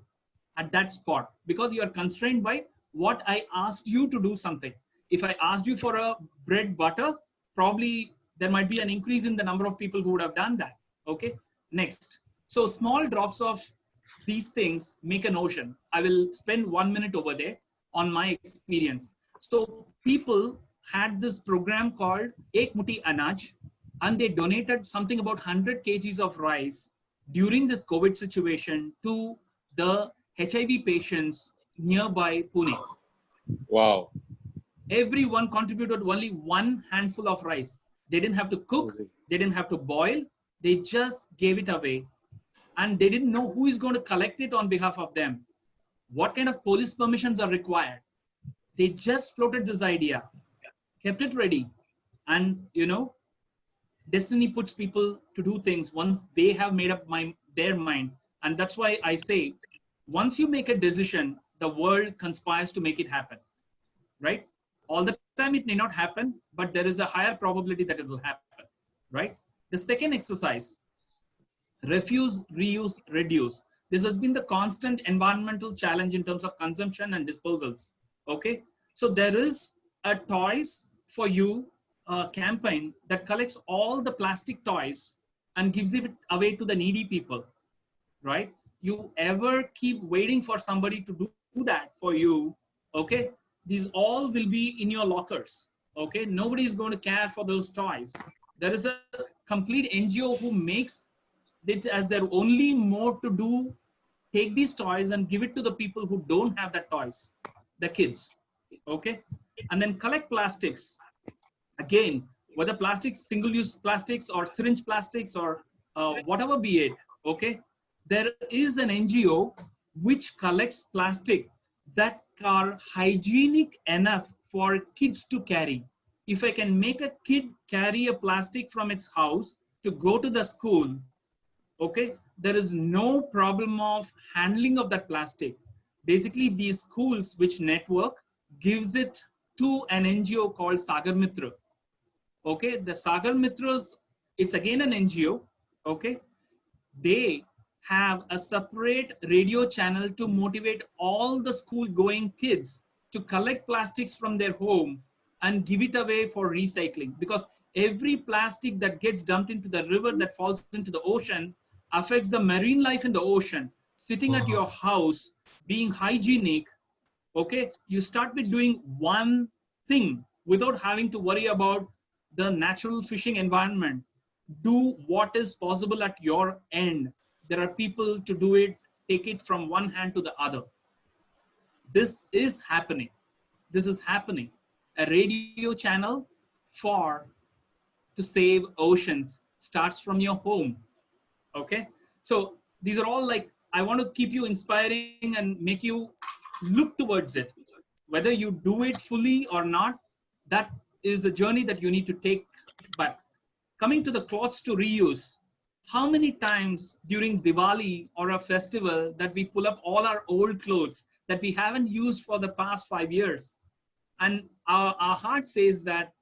at that spot because you are constrained by what I asked you to do something. If I asked you for a bread butter, probably there might be an increase in the number of people who would have done that. Okay. Next. So small drops of these things make an ocean. I will spend 1 minute over there on my experience. So people had this program called Ek Muthi Anaj, and they donated something about 100 kgs of rice during this COVID situation to the HIV patients nearby Pune. Wow. Everyone contributed only 1 handful of rice. They didn't have to cook, they didn't have to boil, they just gave it away and they didn't know who is going to collect it on behalf of them. What kind of police permissions are required? They just floated this idea, kept it ready, and destiny puts people to do things once they have made up their mind. And that's why I say, once you make a decision, the world conspires to make it happen, right? All the time it may not happen, but there is a higher probability that it will happen, right? The second exercise, refuse, reuse, reduce. This has been the constant environmental challenge in terms of consumption and disposals. Okay, so there is a toys for you campaign that collects all the plastic toys and gives it away to the needy people, right? You ever keep waiting for somebody to do that for you, okay? These all will be in your lockers, okay? Nobody is going to care for those toys. There is a complete NGO who makes it as their only mode to do, take these toys and give it to the people who don't have that toys, the kids, okay? And then collect plastics. Again, whether plastics, single-use plastics or syringe plastics or whatever be it, okay? There is an NGO which collects plastic that are hygienic enough for kids to carry. If I can make a kid carry a plastic from its house to go to the school, okay, there is no problem of handling of that plastic. Basically, these schools which network gives it to an NGO called Sagar Mitra. Okay, the Sagar Mitras, it's again an NGO, okay? They have a separate radio channel to motivate all the school going kids to collect plastics from their home and give it away for recycling, because every plastic that gets dumped into the river that falls into the ocean affects the marine life in the ocean. Sitting at your house, being hygienic, okay, you start with doing one thing without having to worry about the natural fishing environment. Do what is possible at your end. There are people to do it, take it from one hand to the other. This is happening. This is happening. A radio channel for to save oceans starts from your home. Okay, so these are all like, I want to keep you inspiring and make you look towards it. Whether you do it fully or not, that is a journey that you need to take. But coming to the clothes to reuse, how many times during Diwali or a festival that we pull up all our old clothes that we haven't used for the past 5 years, and our heart says that,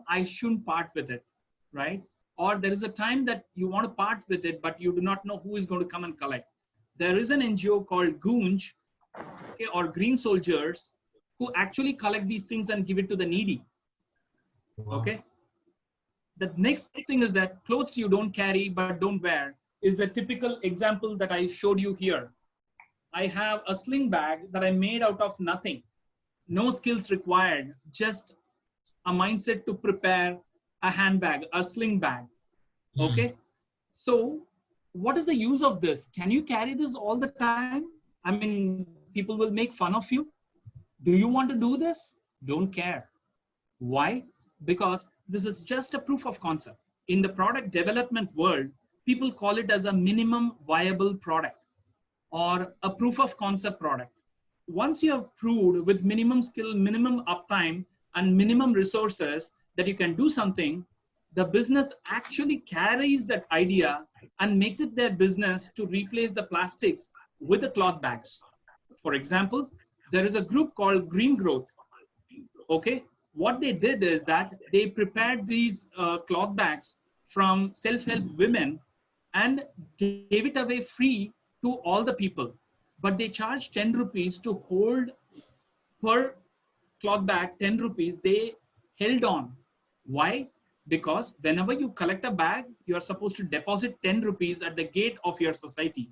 I shouldn't part with it, right? Or there is a time that you want to part with it, but you do not know who is going to come and collect. There is an NGO called Goonj, okay, or Green Soldiers, who actually collect these things and give it to the needy. Okay. The next thing is that clothes you don't carry but don't wear is a typical example that I showed you here. I have a sling bag that I made out of nothing. No skills required, just a mindset to prepare a handbag, a sling bag. Okay. So what is the use of this? Can you carry this all the time? I mean, people will make fun of you. Do you want to do this? Don't care. Why? Because this is just a proof of concept. In the product development world, people call it as a minimum viable product or a proof of concept product. Once you have proved with minimum skill, minimum uptime, and minimum resources that you can do something, the business actually carries that idea and makes it their business to replace the plastics with the cloth bags. For example, there is a group called Green Growth. Okay, what they did is that they prepared these cloth bags from self-help women and gave it away free to all the people. But they charged 10 rupees to hold per cloth bag, 10 rupees. They held on. Why? Because whenever you collect a bag, you are supposed to deposit 10 rupees at the gate of your society.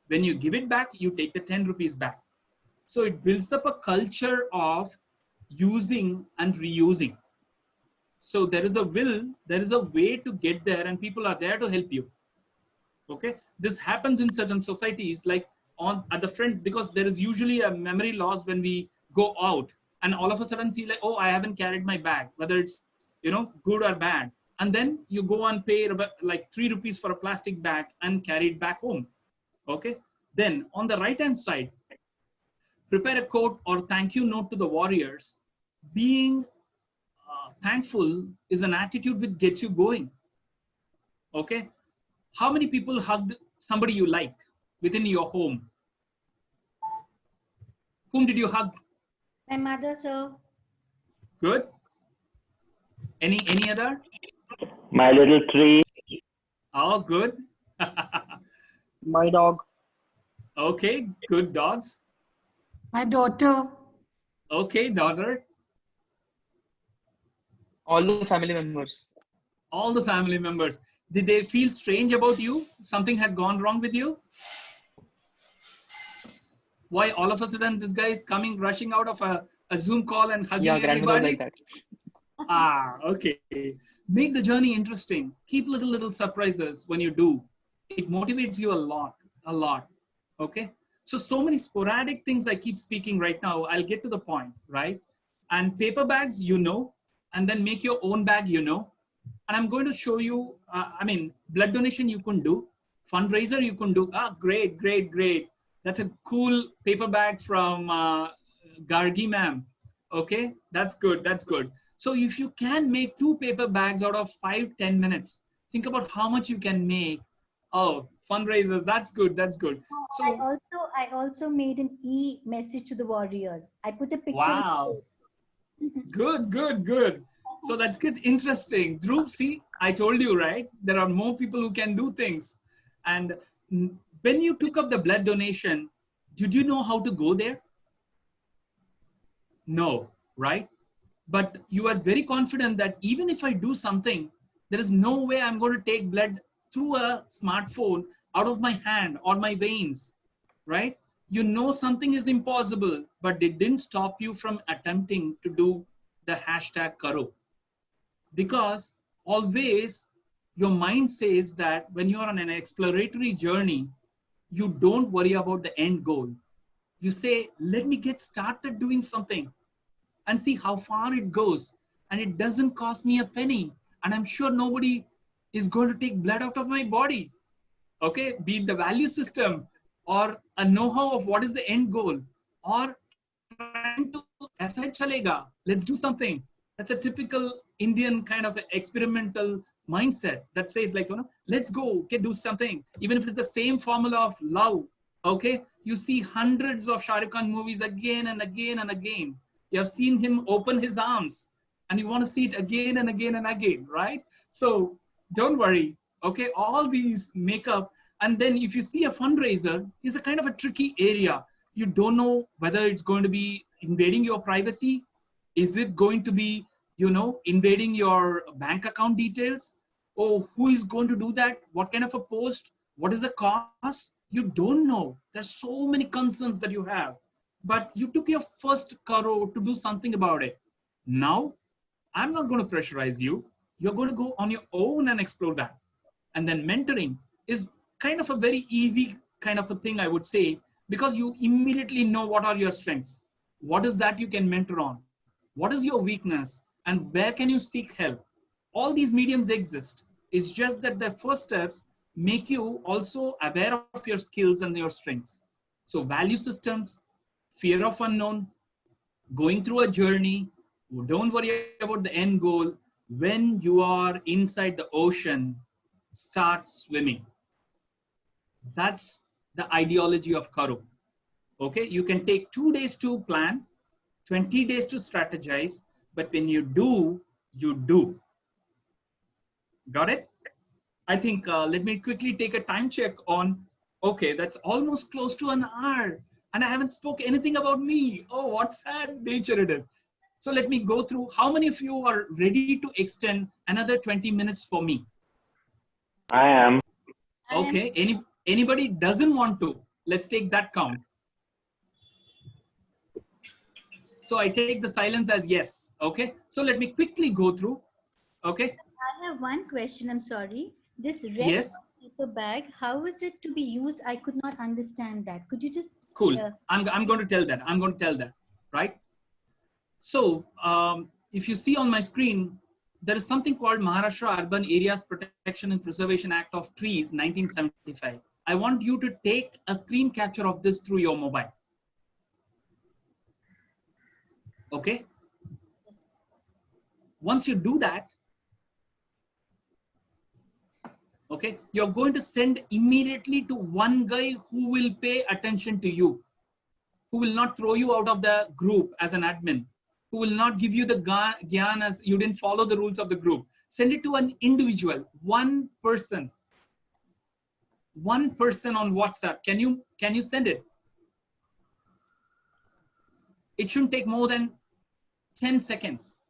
When you give it back, you take the 10 rupees back. So it builds up a culture of using and reusing. So there is a will, there is a way to get there, and people are there to help you. Okay, this happens in certain societies, like at the front, because there is usually a memory loss when we go out, and all of a sudden see like, oh, I haven't carried my bag, whether it's good or bad. and then you go and pay about like 3 rupees for a plastic bag and carry it back home. Okay. Then on the right hand side, prepare a quote or thank you note to the warriors. Being thankful is an attitude which gets you going. Okay. How many people hugged somebody you like within your home? Whom did you hug? My mother, sir. Good. Any other? My little tree. Oh, good. My dog. Okay, good dogs. My daughter. Okay, daughter. All the family members. All the family members. Did they feel strange about you? Something had gone wrong with you? Why all of a sudden this guy is coming, rushing out of a Zoom call and hugging Yeah, grandmother everybody? like that. Ah, okay. Make the journey interesting. Keep little surprises when you do. It motivates you a lot. Okay. So many sporadic things I keep speaking right now. I'll get to the point, right? And paper bags, and then make your own bag, And I'm going to show you, blood donation you can do, fundraiser you can do. Ah, great. That's a cool paper bag from Gargi ma'am. Okay, that's good. So if you can make 2 paper bags out of 5-10 minutes, think about how much you can make. Oh, fundraisers, that's good. So I also made an e-message to the warriors. I put a picture. wow. Good. So that's good. Interesting. Dhruv, see, I told you, right? There are more people who can do things. And when you took up the blood donation, did you know how to go there? No, right? But you are very confident that even if I do something, there is no way I'm going to take blood through a smartphone out of my hand or my veins, right? You know something is impossible, but it didn't stop you from attempting to do the hashtag Karo. Because always your mind says that when you are on an exploratory journey, you don't worry about the end goal. You say, let me get started doing something and see how far it goes. And it doesn't cost me a penny. And I'm sure nobody is going to take blood out of my body. Okay, be it the value system or a know-how of what is the end goal, or trying to, aisa chalega, let's do something. That's a typical Indian kind of experimental mindset that says like, let's go, okay, do something. Even if it's the same formula of love, okay? You see hundreds of Shah Rukh Khan movies again and again and again. You have seen him open his arms and you want to see it again and again and again, right? So don't worry, okay? All these make up. And then if you see a fundraiser, it's a kind of a tricky area. You don't know whether it's going to be invading your privacy. Is it going to be, invading your bank account details? Oh, who is going to do that? What kind of a post? What is the cost? You don't know. There's so many concerns that you have. But you took your first Karo to do something about it. Now, I'm not going to pressurize you. You're going to go on your own and explore that. And then mentoring is kind of a very easy kind of a thing, I would say, because you immediately know what are your strengths. What is that you can mentor on? What is your weakness? And where can you seek help? All these mediums exist. It's just that the first steps make you also aware of your skills and your strengths. So value systems, fear of unknown, going through a journey, don't worry about the end goal. When you are inside the ocean, start swimming. That's the ideology of Karo. Okay, you can take 2 days to plan, 20 days to strategize, but when you do, you do. Got it? I think, let me quickly take a time check on, okay, that's almost close to an hour and I haven't spoke anything about me. Oh, what sad nature it is. So let me go through how many of you are ready to extend another 20 minutes for me? I am. Okay, anybody doesn't want to, let's take that count. So I take the silence as yes. Okay, so let me quickly go through. Okay. I have one question. I'm sorry. This red Yes. paper bag, how is it to be used? I could not understand that. Could you just? Cool. I'm going to tell that. Right. So if you see on my screen, there is something called Maharashtra Urban Areas Protection and Preservation Act of Trees, 1975. I want you to take a screen capture of this through your mobile. Okay? Once you do that, okay, you're going to send immediately to one guy who will pay attention to you, who will not throw you out of the group as an admin, who will not give you the gyan as you didn't follow the rules of the group. Send it to an individual, one person on WhatsApp. Can you send it? It shouldn't take more than 10 seconds.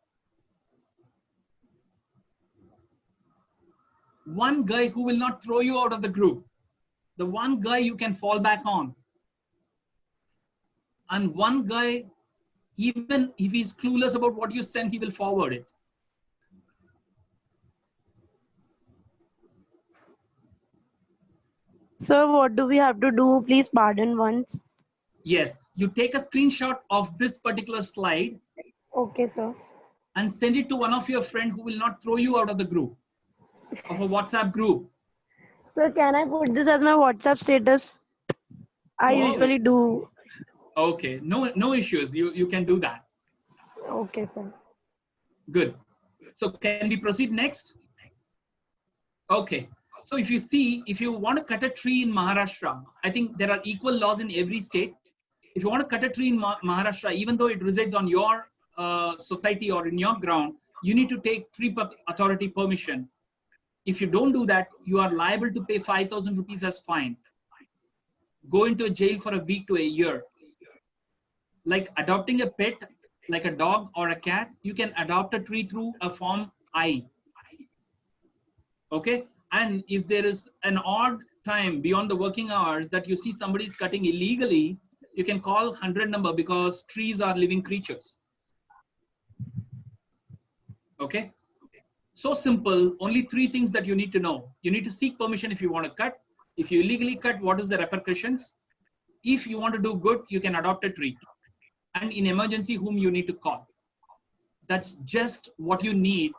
One guy who will not throw you out of the group. The one guy you can fall back on. And one guy, even if he's clueless about what you sent, he will forward it. Sir, what do we have to do? Please pardon once. Yes, you take a screenshot of this particular slide. Okay, sir. And send it to one of your friends who will not throw you out of the group, of a WhatsApp group. Sir, can I put this as my WhatsApp status? I usually do. Okay, no issues. You can do that. Okay, sir. Good. So can we proceed next? Okay. So if you want to cut a tree in Maharashtra, I think there are equal laws in every state. If you want to cut a tree in Maharashtra, even though it resides on your society or in your ground, you need to take tree authority permission. If you don't do that, you are liable to pay 5,000 rupees as fine. Go into a jail for a week to a year. Like adopting a pet, like a dog or a cat, you can adopt a tree through a Form I. Okay? And if there is an odd time beyond the working hours that you see somebody is cutting illegally, you can call 100 number because trees are living creatures. Okay? So simple, only 3 things that you need to know. You need to seek permission if you want to cut. If you illegally cut, what is the repercussions? If you want to do good, you can adopt a tree. And in emergency, whom you need to call. That's just what you need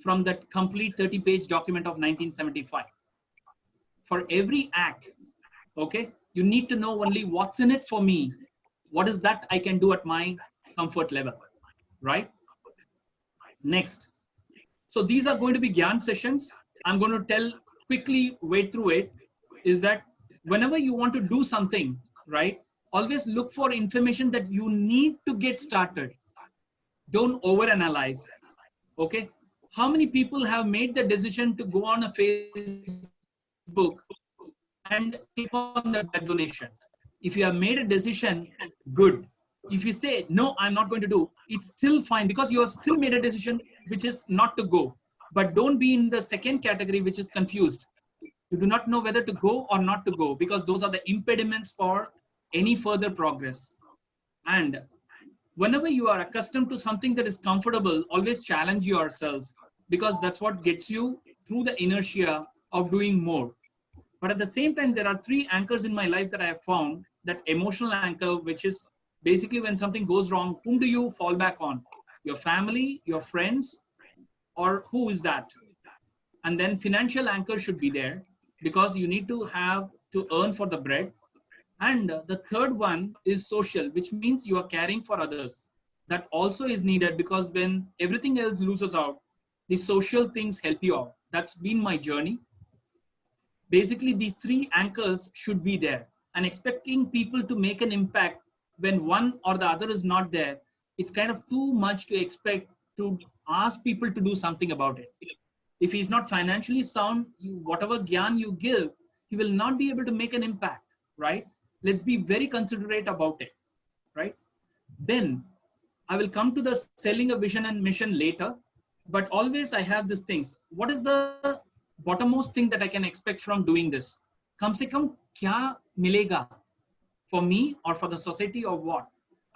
from that complete 30-page document of 1975. For every act, okay, you need to know only what's in it for me. What is that I can do at my comfort level, right? Next. So these are going to be Gyan sessions. I'm going to tell quickly, wade through it, is that whenever you want to do something, right, always look for information that you need to get started. Don't overanalyze, okay? How many people have made the decision to go on a Facebook and click on the donation? If you have made a decision, good. If you say, no, I'm not going to do, it's still fine because you have still made a decision which is not to go. But don't be in the second category, which is confused. You do not know whether to go or not to go because those are the impediments for any further progress. And whenever you are accustomed to something that is comfortable, always challenge yourself because that's what gets you through the inertia of doing more. But at the same time, there are 3 anchors in my life that I have found. That emotional anchor, which is basically when something goes wrong, whom do you fall back on? Your family, your friends, or who is that? And then financial anchor should be there because you need to have to earn for the bread. And the third one is social, which means you are caring for others. That also is needed because when everything else loses out, the social things help you out. That's been my journey. Basically, these 3 anchors should be there. And expecting people to make an impact when one or the other is not there, it's kind of too much to expect to ask people to do something about it. If he's not financially sound, whatever gyan you give, he will not be able to make an impact, right? Let's be very considerate about it, right? Then I will come to the selling a vision and mission later, but always I have these things. What is the bottommost thing that I can expect from doing this? Kam se kam kya milega for me or for the society or what?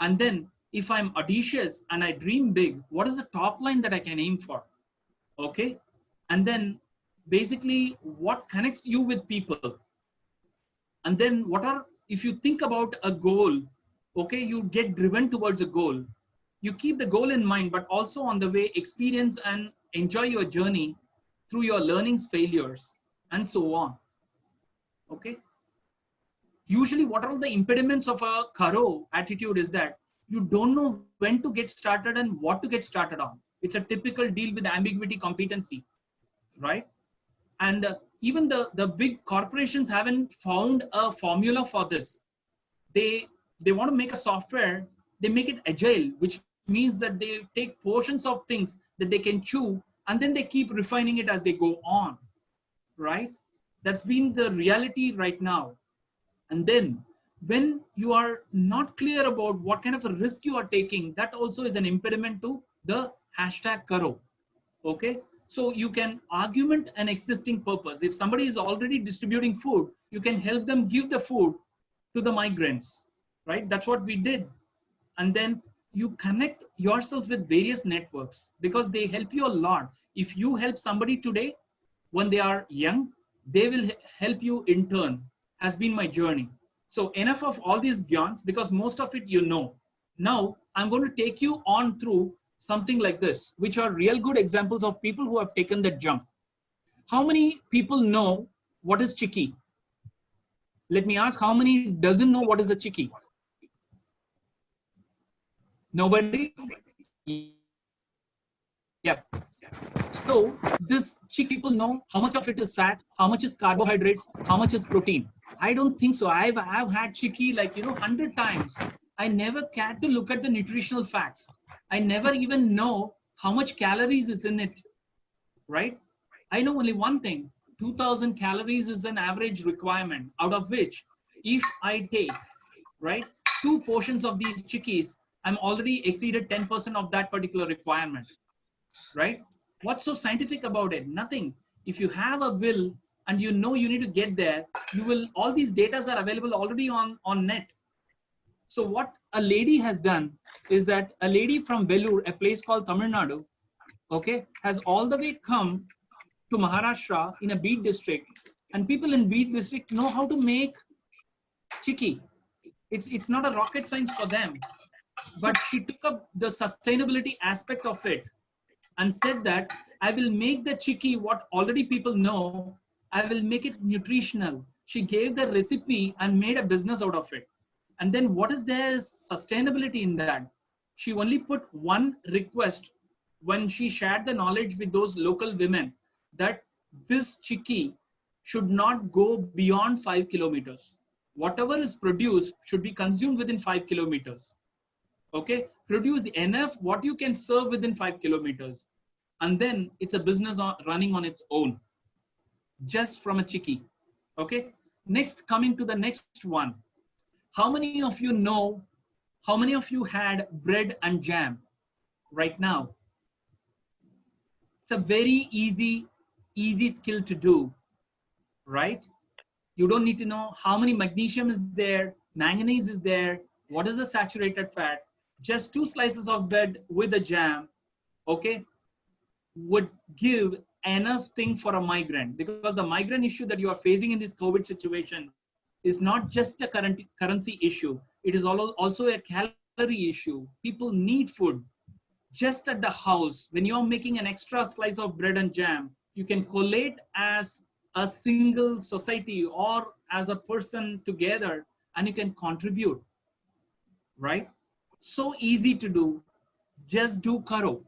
And then if I'm audacious and I dream big, what is the top line that I can aim for? Okay. And then basically what connects you with people? And then if you think about a goal, okay, you get driven towards a goal. You keep the goal in mind, but also on the way, experience and enjoy your journey through your learnings, failures, and so on. Okay. Usually what are the impediments of a Karo attitude is that you don't know when to get started and what to get started on. It's a typical deal with ambiguity competency, right? And even the big corporations haven't found a formula for this. They want to make a software, they make it agile, which means that they take portions of things that they can chew and then they keep refining it as they go on, right? That's been the reality right now. And then when you are not clear about what kind of a risk you are taking, that also is an impediment to the hashtag Karo. Okay. So you can argument an existing purpose. If somebody is already distributing food, you can help them give the food to the migrants, right? That's what we did. And then you connect yourself with various networks because they help you a lot. If you help somebody today, when they are young, they will help you in turn, has been my journey. So enough of all these gyans, because most of it you know. Now I'm going to take you on through something like this, which are real good examples of people who have taken that jump. How many people know what is Chiki? Let me ask, how many doesn't know what is a Chiki? Nobody? Yep. So this Chiki people know how much of it is fat, how much is carbohydrates, how much is protein. I don't think so. I've had Chiki like, 100 times. I never cared to look at the nutritional facts. I never even know how much calories is in it, right? I know only one thing, 2000 calories is an average requirement, out of which if I take, right, 2 portions of these Chikis, I'm already exceeded 10% of that particular requirement, right? What's so scientific about it? Nothing. If you have a will and you know you need to get there, you will, all these data are available already on net. So what a lady has done is that a lady from Vellore, a place called Tamil Nadu, okay, has all the way come to Maharashtra in a beet district, and people in beet district know how to make Chiki. It's not a rocket science for them, but she took up the sustainability aspect of it and said that I will make the Chiki what already people know, I will make it nutritional. She gave the recipe and made a business out of it. And then what is their sustainability in that? She only put one request when she shared the knowledge with those local women that this Chiki should not go beyond 5 kilometers. Whatever is produced should be consumed within 5 kilometers. Okay, produce enough what you can serve within 5 kilometers. And then it's a business running on its own, just from a Chiki. Okay, next, coming to the next one. How many of you know, how many of you had bread and jam right now? It's a very easy skill to do, right? You don't need to know how many magnesium is there, manganese is there, what is the saturated fat. Just 2 slices of bread with a jam, okay, would give enough thing for a migrant, because the migrant issue that you are facing in this COVID situation is not just a currency issue. It is also a calorie issue. People need food. Just at the house, when you're making an extra slice of bread and jam, you can collate as a single society or as a person together, and you can contribute, right? So easy to do. Just do Karo.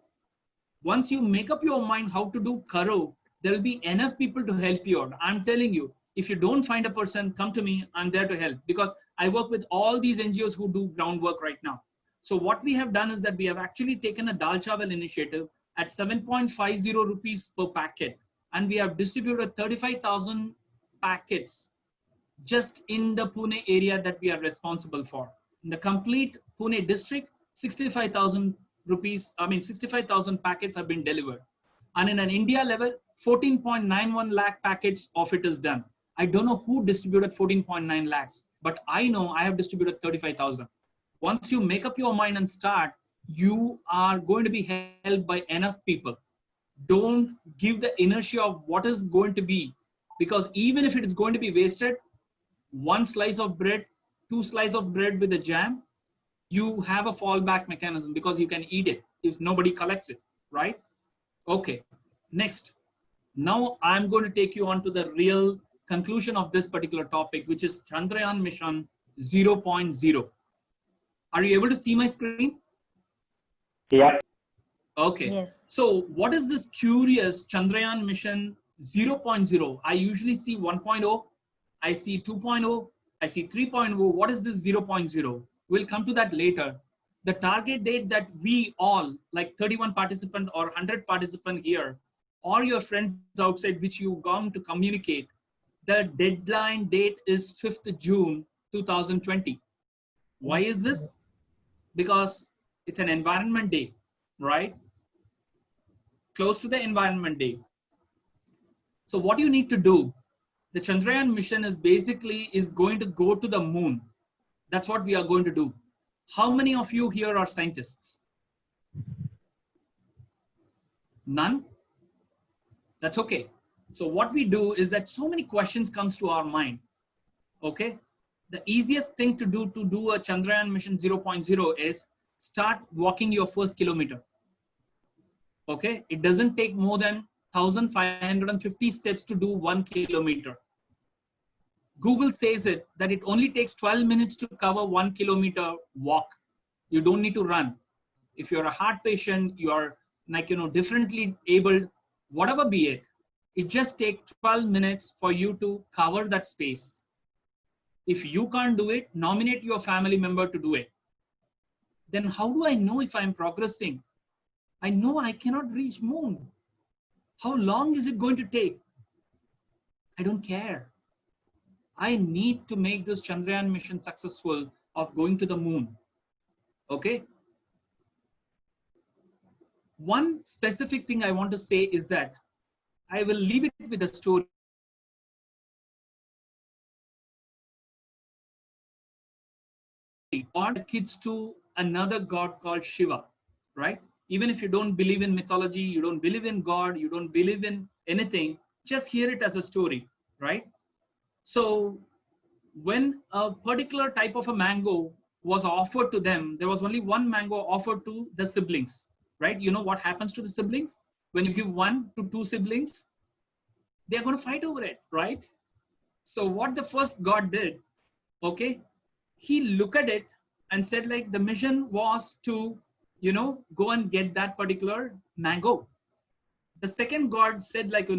Once you make up your mind how to do Karo, there will be enough people to help you out. I'm telling you, if you don't find a person, come to me. I'm there to help, because I work with all these NGOs who do groundwork right now. So what we have done is that we have actually taken a Dal Chawal initiative at 7.50 rupees per packet, and we have distributed 35,000 packets just in the Pune area that we are responsible for. In the complete Pune district, 65,000 rupees, 65,000 packets have been delivered. And in an India level, 14.91 lakh packets of it is done. I don't know who distributed 14.9 lakhs, but I know I have distributed 35,000. Once you make up your mind and start, you are going to be helped by enough people. Don't give the inertia of what is going to be, because even if it is going to be wasted, 1 slice of bread, 2 slices of bread with a jam, you have a fallback mechanism because you can eat it if nobody collects it, right? Okay, next. Now I'm going to take you on to the real conclusion of this particular topic, which is Chandrayaan Mission 0.0. Are you able to see my screen? Yeah. Okay. Yes. So what is this curious Chandrayaan Mission 0.0? I usually see 1.0, I see 2.0, I see 3.0. What is this 0.0? We'll come to that later. The target date that we all, like 31 participant or 100 participant here, or your friends outside which you going to communicate, the deadline date is 5th June 2020. Why is this? Because it's an environment day, right? Close to the environment day. So what you need to do, the Chandrayaan mission is basically is going to go to the moon. That's what we are going to do. How many of you here are scientists? None? That's okay. So what we do is that so many questions comes to our mind. Okay. The easiest thing to do a Chandrayaan mission 0.0 is start walking your first kilometer. Okay. It doesn't take more than 1,550 steps to do 1 kilometer. Google says it that it only takes 12 minutes to cover 1 kilometer walk. You don't need to run. If you're a heart patient, you're like, differently abled, whatever be it, it just takes 12 minutes for you to cover that space. If you can't do it, nominate your family member to do it. Then how do I know if I'm progressing? I know I cannot reach moon. How long is it going to take? I don't care. I need to make this Chandrayaan mission successful of going to the moon. Okay. One specific thing I want to say is that I will leave it with a story. God kids to another god called Shiva, right? Even if you don't believe in mythology, you don't believe in God, you don't believe in anything, just hear it as a story, right? So when a particular type of a mango was offered to them, there was only one mango offered to the siblings, right? You know what happens to the siblings? When you give one to two siblings, they're going to fight over it, right? So what the first god did, okay, he looked at it and said like the mission was to, go and get that particular mango. The second god said like,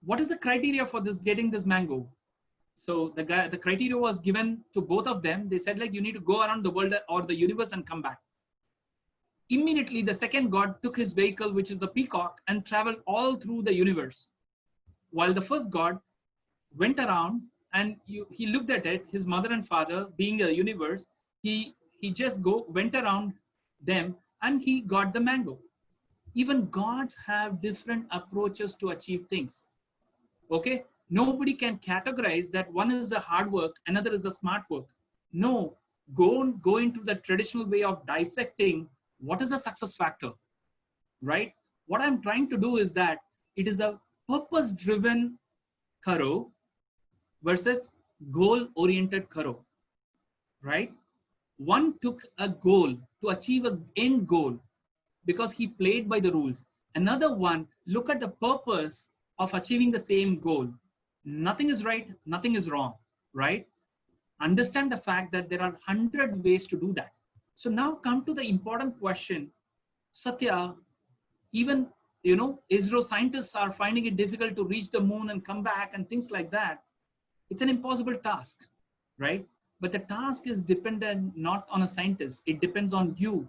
what is the criteria for this getting this mango? So the criteria was given to both of them. They said like, you need to go around the world or the universe and come back. Immediately, the second god took his vehicle, which is a peacock, and traveled all through the universe. While the first god went around and he looked at it, his mother and father being a universe, he just went around them and he got the mango. Even gods have different approaches to achieve things. Okay, nobody can categorize that one is the hard work, another is the smart work. No, go into the traditional way of dissecting what is the success factor, right? What I'm trying to do is that it is a purpose driven karo versus goal oriented karo, right? One took a goal to achieve an end goal because he played by the rules. Another one look at the purpose of achieving the same goal. Nothing is right, nothing is wrong, right? Understand the fact that there are 100 ways to do that. So now come to the important question. Satya, even ISRO scientists are finding it difficult to reach the moon and come back and things like that. It's an impossible task, right? But the task is dependent not on a scientist. It depends on you,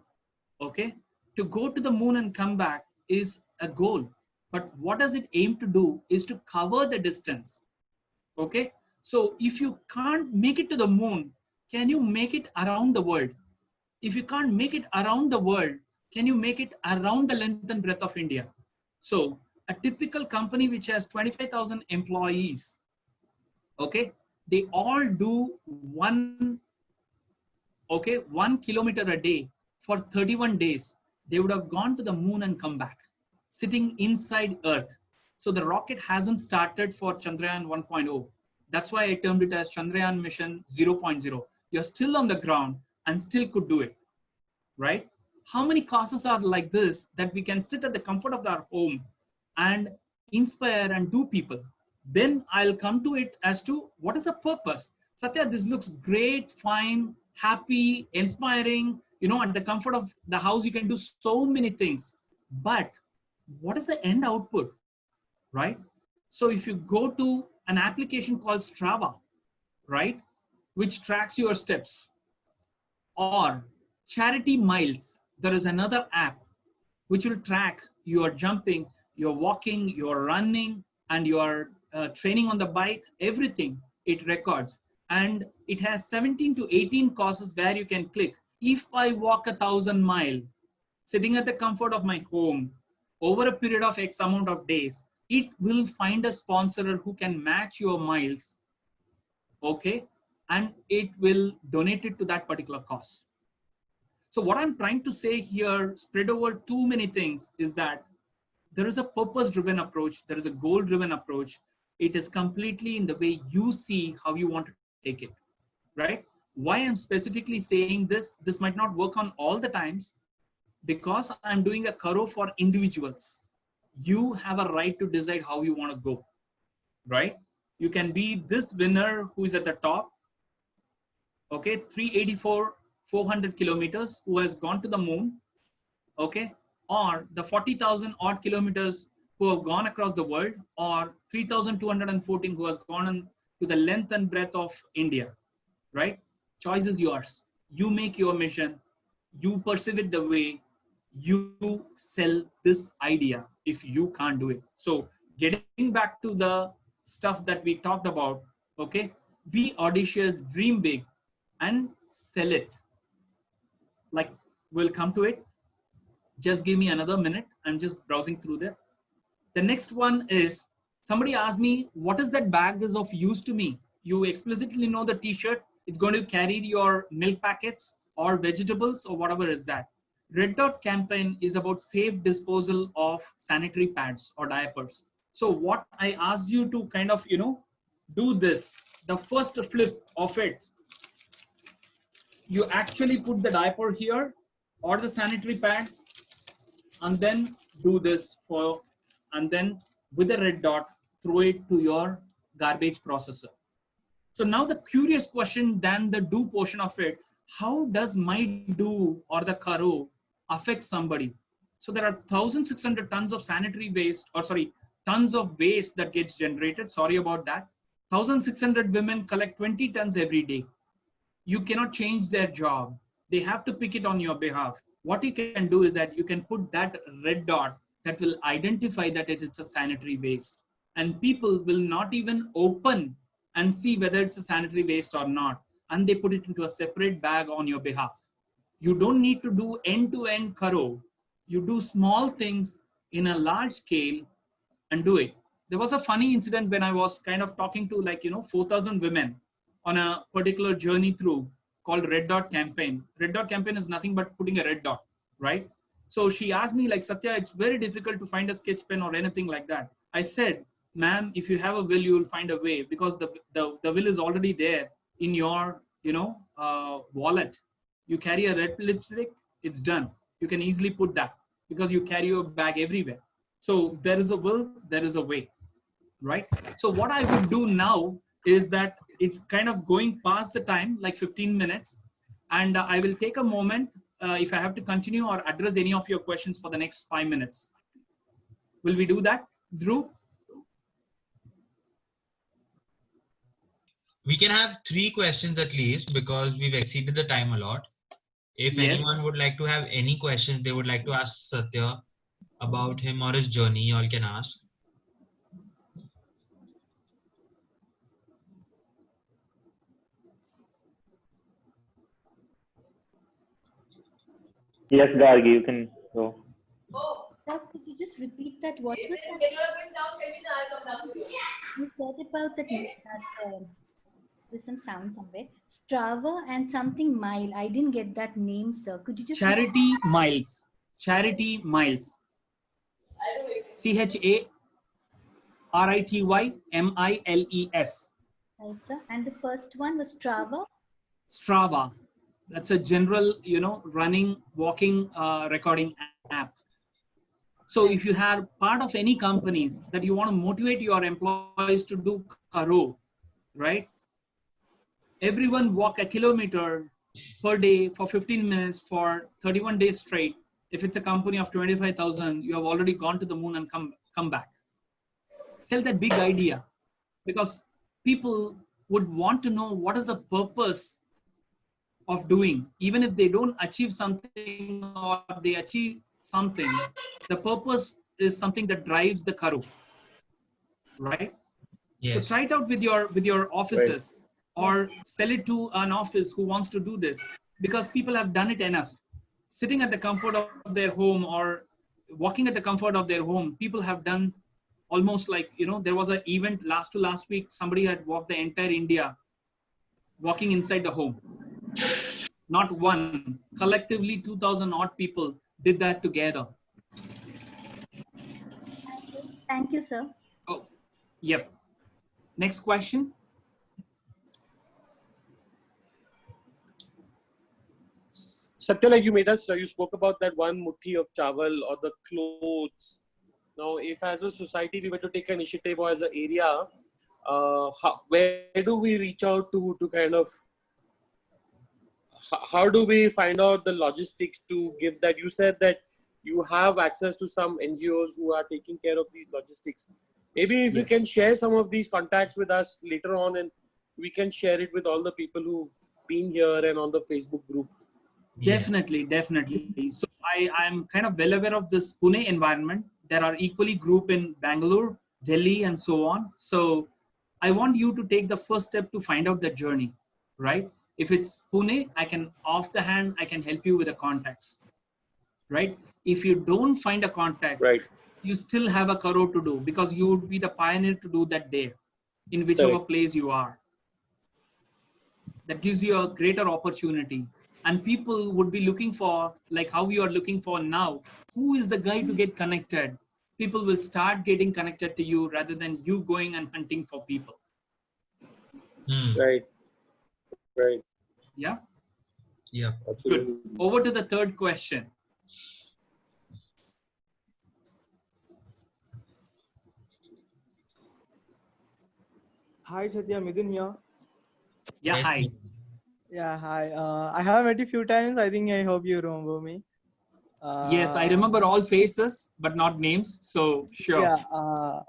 okay? To go to the moon and come back is a goal. But what does it aim to do is to cover the distance, okay? So if you can't make it to the moon, can you make it around the world? If you can't make it around the world, can you make it around the length and breadth of India? So a typical company which has 25,000 employees, okay, they all do 1 kilometer a day for 31 days. They would have gone to the moon and come back, sitting inside Earth. So the rocket hasn't started for Chandrayaan 1.0. That's why I termed it as Chandrayaan mission 0.0. You're still on the ground and still could do it, right? How many causes are like this that we can sit at the comfort of our home and inspire and do people. Then I'll come to it as to what is the purpose. Satya, this looks great, fine, happy, inspiring. You know, at the comfort of the house, you can do so many things. But what is the end output, right? So if you go to an application called Strava, right, which tracks your steps, or Charity Miles, there is another app which will track your jumping, your walking, your running, and your training on the bike, everything it records. And it has 17 to 18 causes where you can click. If I walk 1,000 miles, sitting at the comfort of my home, over a period of X amount of days, it will find a sponsor who can match your miles, okay? And it will donate it to that particular cause. So what I'm trying to say here, spread over too many things, is that there is a purpose-driven approach. There is a goal-driven approach. It is completely in the way you see how you want to take it, right? Why I'm specifically saying this might not work on all the times, because I'm doing a Karo for individuals. You have a right to decide how you want to go, right? You can be this winner who is at the top, okay, 384, 400 kilometers, who has gone to the moon, okay, or the 40,000 odd kilometers who have gone across the world, or 3,214 who has gone on to the length and breadth of India, right? Choice is yours. You make your mission. You perceive it the way you sell this idea if you can't do it. So getting back to the stuff that we talked about, okay, be audacious, dream big, and sell it. Like, we'll come to it. Just give me another minute. I'm just browsing through there. The next one is, somebody asked me, what is that bag is of use to me? You explicitly know the T-shirt. It's going to carry your milk packets or vegetables or whatever is that. Red Dot campaign is about safe disposal of sanitary pads or diapers. So what I asked you to kind of, you know, do this, the first flip of it, you actually put the diaper here or the sanitary pads, and then do this for, and then with a red dot, throw it to your garbage processor. So now the curious question, than the do portion of it, how does my do or the Karo affect somebody? So there are 1,600 tons of sanitary waste, or sorry, tons of waste that gets generated. Sorry about that. 1,600 women collect 20 tons every day. You cannot change their job. They have to pick it on your behalf. What you can do is that you can put that red dot that will identify that it is a sanitary waste. And people will not even open and see whether it's a sanitary waste or not. And they put it into a separate bag on your behalf. You don't need to do end-to-end Karo. You do small things in a large scale and do it. There was a funny incident when I was kind of talking to 4,000 women on a particular journey through called Red Dot campaign. Red Dot campaign is nothing but putting a red dot, right? So she asked me like, Satya, it's very difficult to find a sketch pen or anything like that. I said, ma'am, if you have a will, you will find a way, because the will is already there in your, wallet. You carry a red lipstick, it's done. You can easily put that because you carry your bag everywhere. So there is a will, there is a way, right? So what I would do now is that it's kind of going past the time, like 15 minutes. And I will take a moment if I have to continue or address any of your questions for the next 5 minutes. Will we do that, Drew? We can have 3 questions at least, because we've exceeded the time a lot. If anyone would like to have any questions they would like to ask Satya about him or his journey, you all can ask. Yes, Gargi, you can go. Sir, could you just repeat that? What was that? You said about that there's some sound somewhere. Strava and something mile. I didn't get that name, sir. Could you just Charity Miles. Charity Miles. CHARITY MILES. right, sir? And the first one was Strava. Strava. That's a general, running, walking, recording app. So if you have part of any companies that you want to motivate your employees to do karo, right? Everyone walk a kilometer per day for 15 minutes for 31 days straight. If it's a company of 25,000, you have already gone to the moon and come back. Sell that big idea, because people would want to know what is the purpose of doing. Even if they don't achieve something or they achieve something, the purpose is something that drives the karo, right? So Yes. try it out with your offices, or sell it to an office who wants to do this, because people have done it enough. Sitting at the comfort of their home or walking at the comfort of their home, people have done almost like, there was an event last week, somebody had walked the entire India walking inside the home. Not one, collectively 2,000 odd people did that together. Thank you, sir. Oh, yep. Next question. Satya, like you spoke about that one muthi of chawal or the clothes. Now, if as a society we were to take an initiative or as an area, where do we reach out to kind of, how do we find out the logistics to give that? You said that you have access to some NGOs who are taking care of these logistics. Maybe if you can share some of these contacts with us later on, and we can share it with all the people who've been here and on the Facebook group. Definitely. So I'm kind of well aware of this Pune environment. There are equally group in Bangalore, Delhi, and so on. So I want you to take the first step to find out the journey, right? If it's Pune, I can help you with the contacts, right? If you don't find a contact, you still have a karo to do, because you would be the pioneer to do that there, in whichever place you are. That gives you a greater opportunity. And people would be looking for, like how you are looking for now, who is the guy to get connected? People will start getting connected to you rather than you going and hunting for people. Right. Yeah? Yeah. Good. Over to the third question. Hi, Satya, Midun here. Yeah, hi. Yeah, hi. I have met you a few times. I hope you remember me. Yes, I remember all faces, but not names. So sure.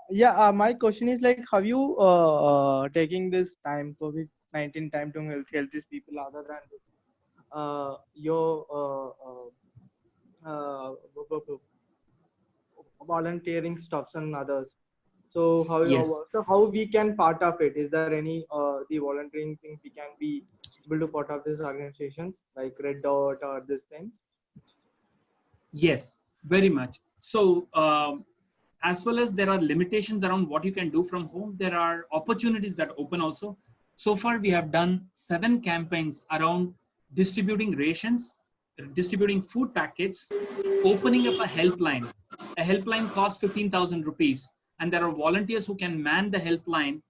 Yeah. My question is like, have you taking this time, COVID-19 time, to help these people other than this? Your volunteering stuffs and others. So how we can part of it? Is there any the volunteering things we can be able to part of these organizations like Red Dot or these things? Yes, very much. So as well as there are limitations around what you can do from home, there are opportunities that open also. So far, we have done 7 campaigns around distributing rations, distributing food packets, opening up a helpline. A helpline costs 15,000 rupees, and there are volunteers who can man the helpline.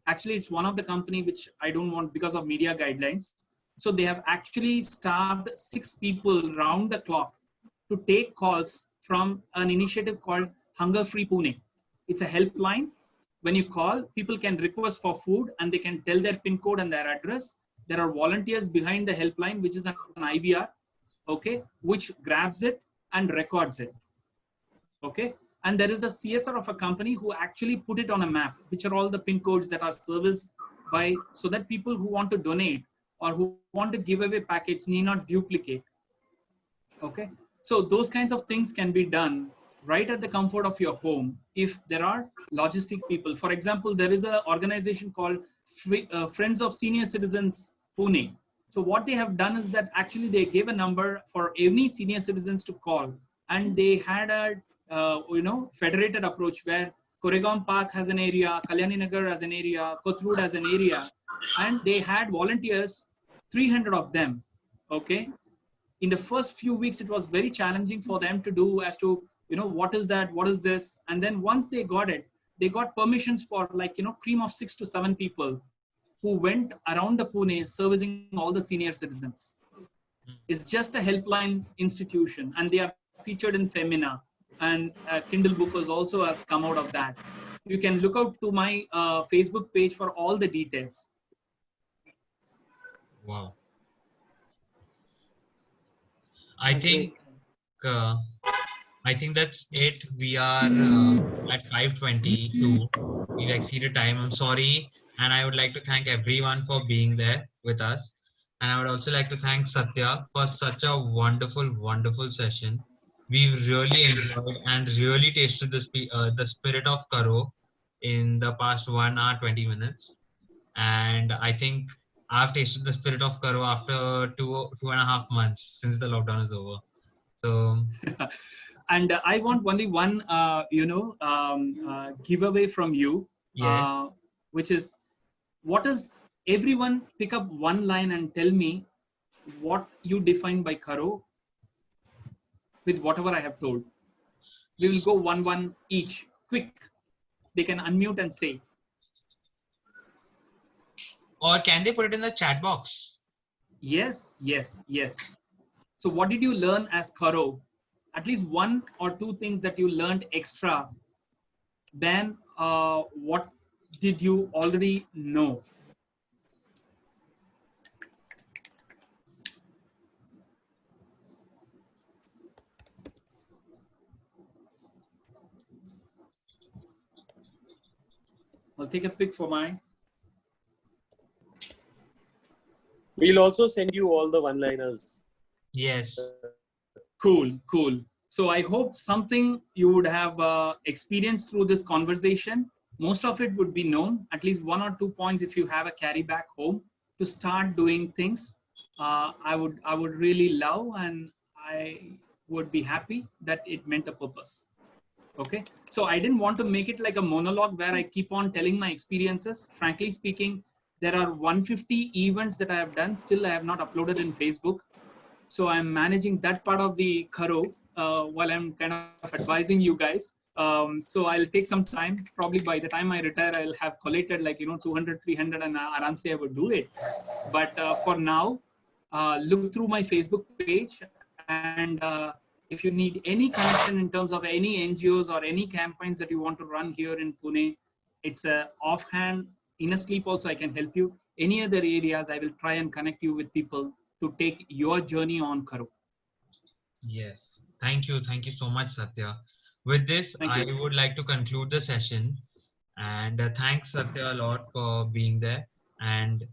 Actually, it's one of the company which I don't want because of media guidelines. So they have actually staffed 6 people round the clock to take calls from an initiative called Hunger Free Pune. It's a helpline. When you call, people can request for food and they can tell their PIN code and their address. There are volunteers behind the helpline, which is an IVR, okay, which grabs it and records it, okay? And there is a CSR of a company who actually put it on a map, which are all the PIN codes that are serviced by, so that people who want to donate or who want to give away packets need not duplicate, okay? So those kinds of things can be done right at the comfort of your home if there are logistic people. For example, there is an organization called Friends of Senior Citizens Pune. So what they have done is that actually they gave a number for any senior citizens to call, and they had a federated approach where Koregaon Park has an area, Kalyani Nagar has an area, Kothurud has an area, and they had volunteers, 300 of them, okay? In the first few weeks, it was very challenging for them to do as to, what is that, what is this? And then once they got it, they got permissions for cream of 6 to 7 people who went around the Pune servicing all the senior citizens. It's just a helpline institution and they are featured in Femina. and Kindle book was also has come out of that. You can look out to my Facebook page for all the details. Wow. I think that's it. We are at 5:22. We've exceeded time. I'm sorry, and I would like to thank everyone for being there with us. And I would also like to thank Satya for such a wonderful, wonderful session. We've really enjoyed and really tasted the spirit of Karo in the past 1 hour 20 minutes. And I think I've tasted the spirit of Karo after 2.5 months since the lockdown is over. So And I want only one, giveaway from you, yeah. which is, what is, everyone pick up one line and tell me what you define by Karo with whatever I have told. We will go one each, quick. They can unmute and say. Or can they put it in the chat box? Yes. So what did you learn as Karo? At least 1 or 2 things that you learned extra than what did you already know? I'll take a pic for mine. We'll also send you all the one-liners. Yes. Cool. So I hope something you would have experienced through this conversation. Most of it would be known, at least 1 or 2 points if you have a carry back home to start doing things. I would really love, and I would be happy that it meant a purpose. Okay, so I didn't want to make it like a monologue where I keep on telling my experiences. Frankly speaking, there are 150 events that I have done. Still, I have not uploaded in Facebook. So I'm managing that part of the Karo while I'm kind of advising you guys. So I'll take some time. Probably by the time I retire, I'll have collected 200, 300 and aramse I would do it. But for now, look through my Facebook page, and if you need any connection in terms of any NGOs or any campaigns that you want to run here in Pune, it's offhand. In a sleep also, I can help you. Any other areas, I will try and connect you with people to take your journey on Karo. Yes. Thank you. Thank you so much, Satya. With this, I would like to conclude the session. And thanks, Satya, a lot for being there and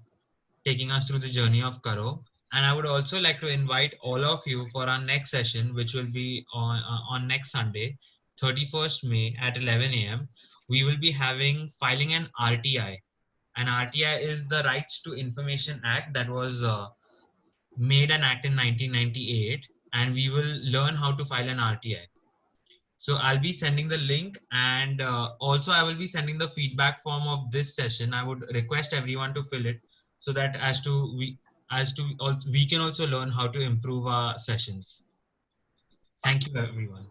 taking us through the journey of Karo. And I would also like to invite all of you for our next session, which will be on next Sunday, 31st May at 11 a.m. We will be filing an RTI. An RTI is the Rights to Information Act that was made an act in 1998, and we will learn how to file an RTI. So I'll be sending the link, and also I will be sending the feedback form of this session. I would request everyone to fill it so that we can also learn how to improve our sessions. Thank you, everyone.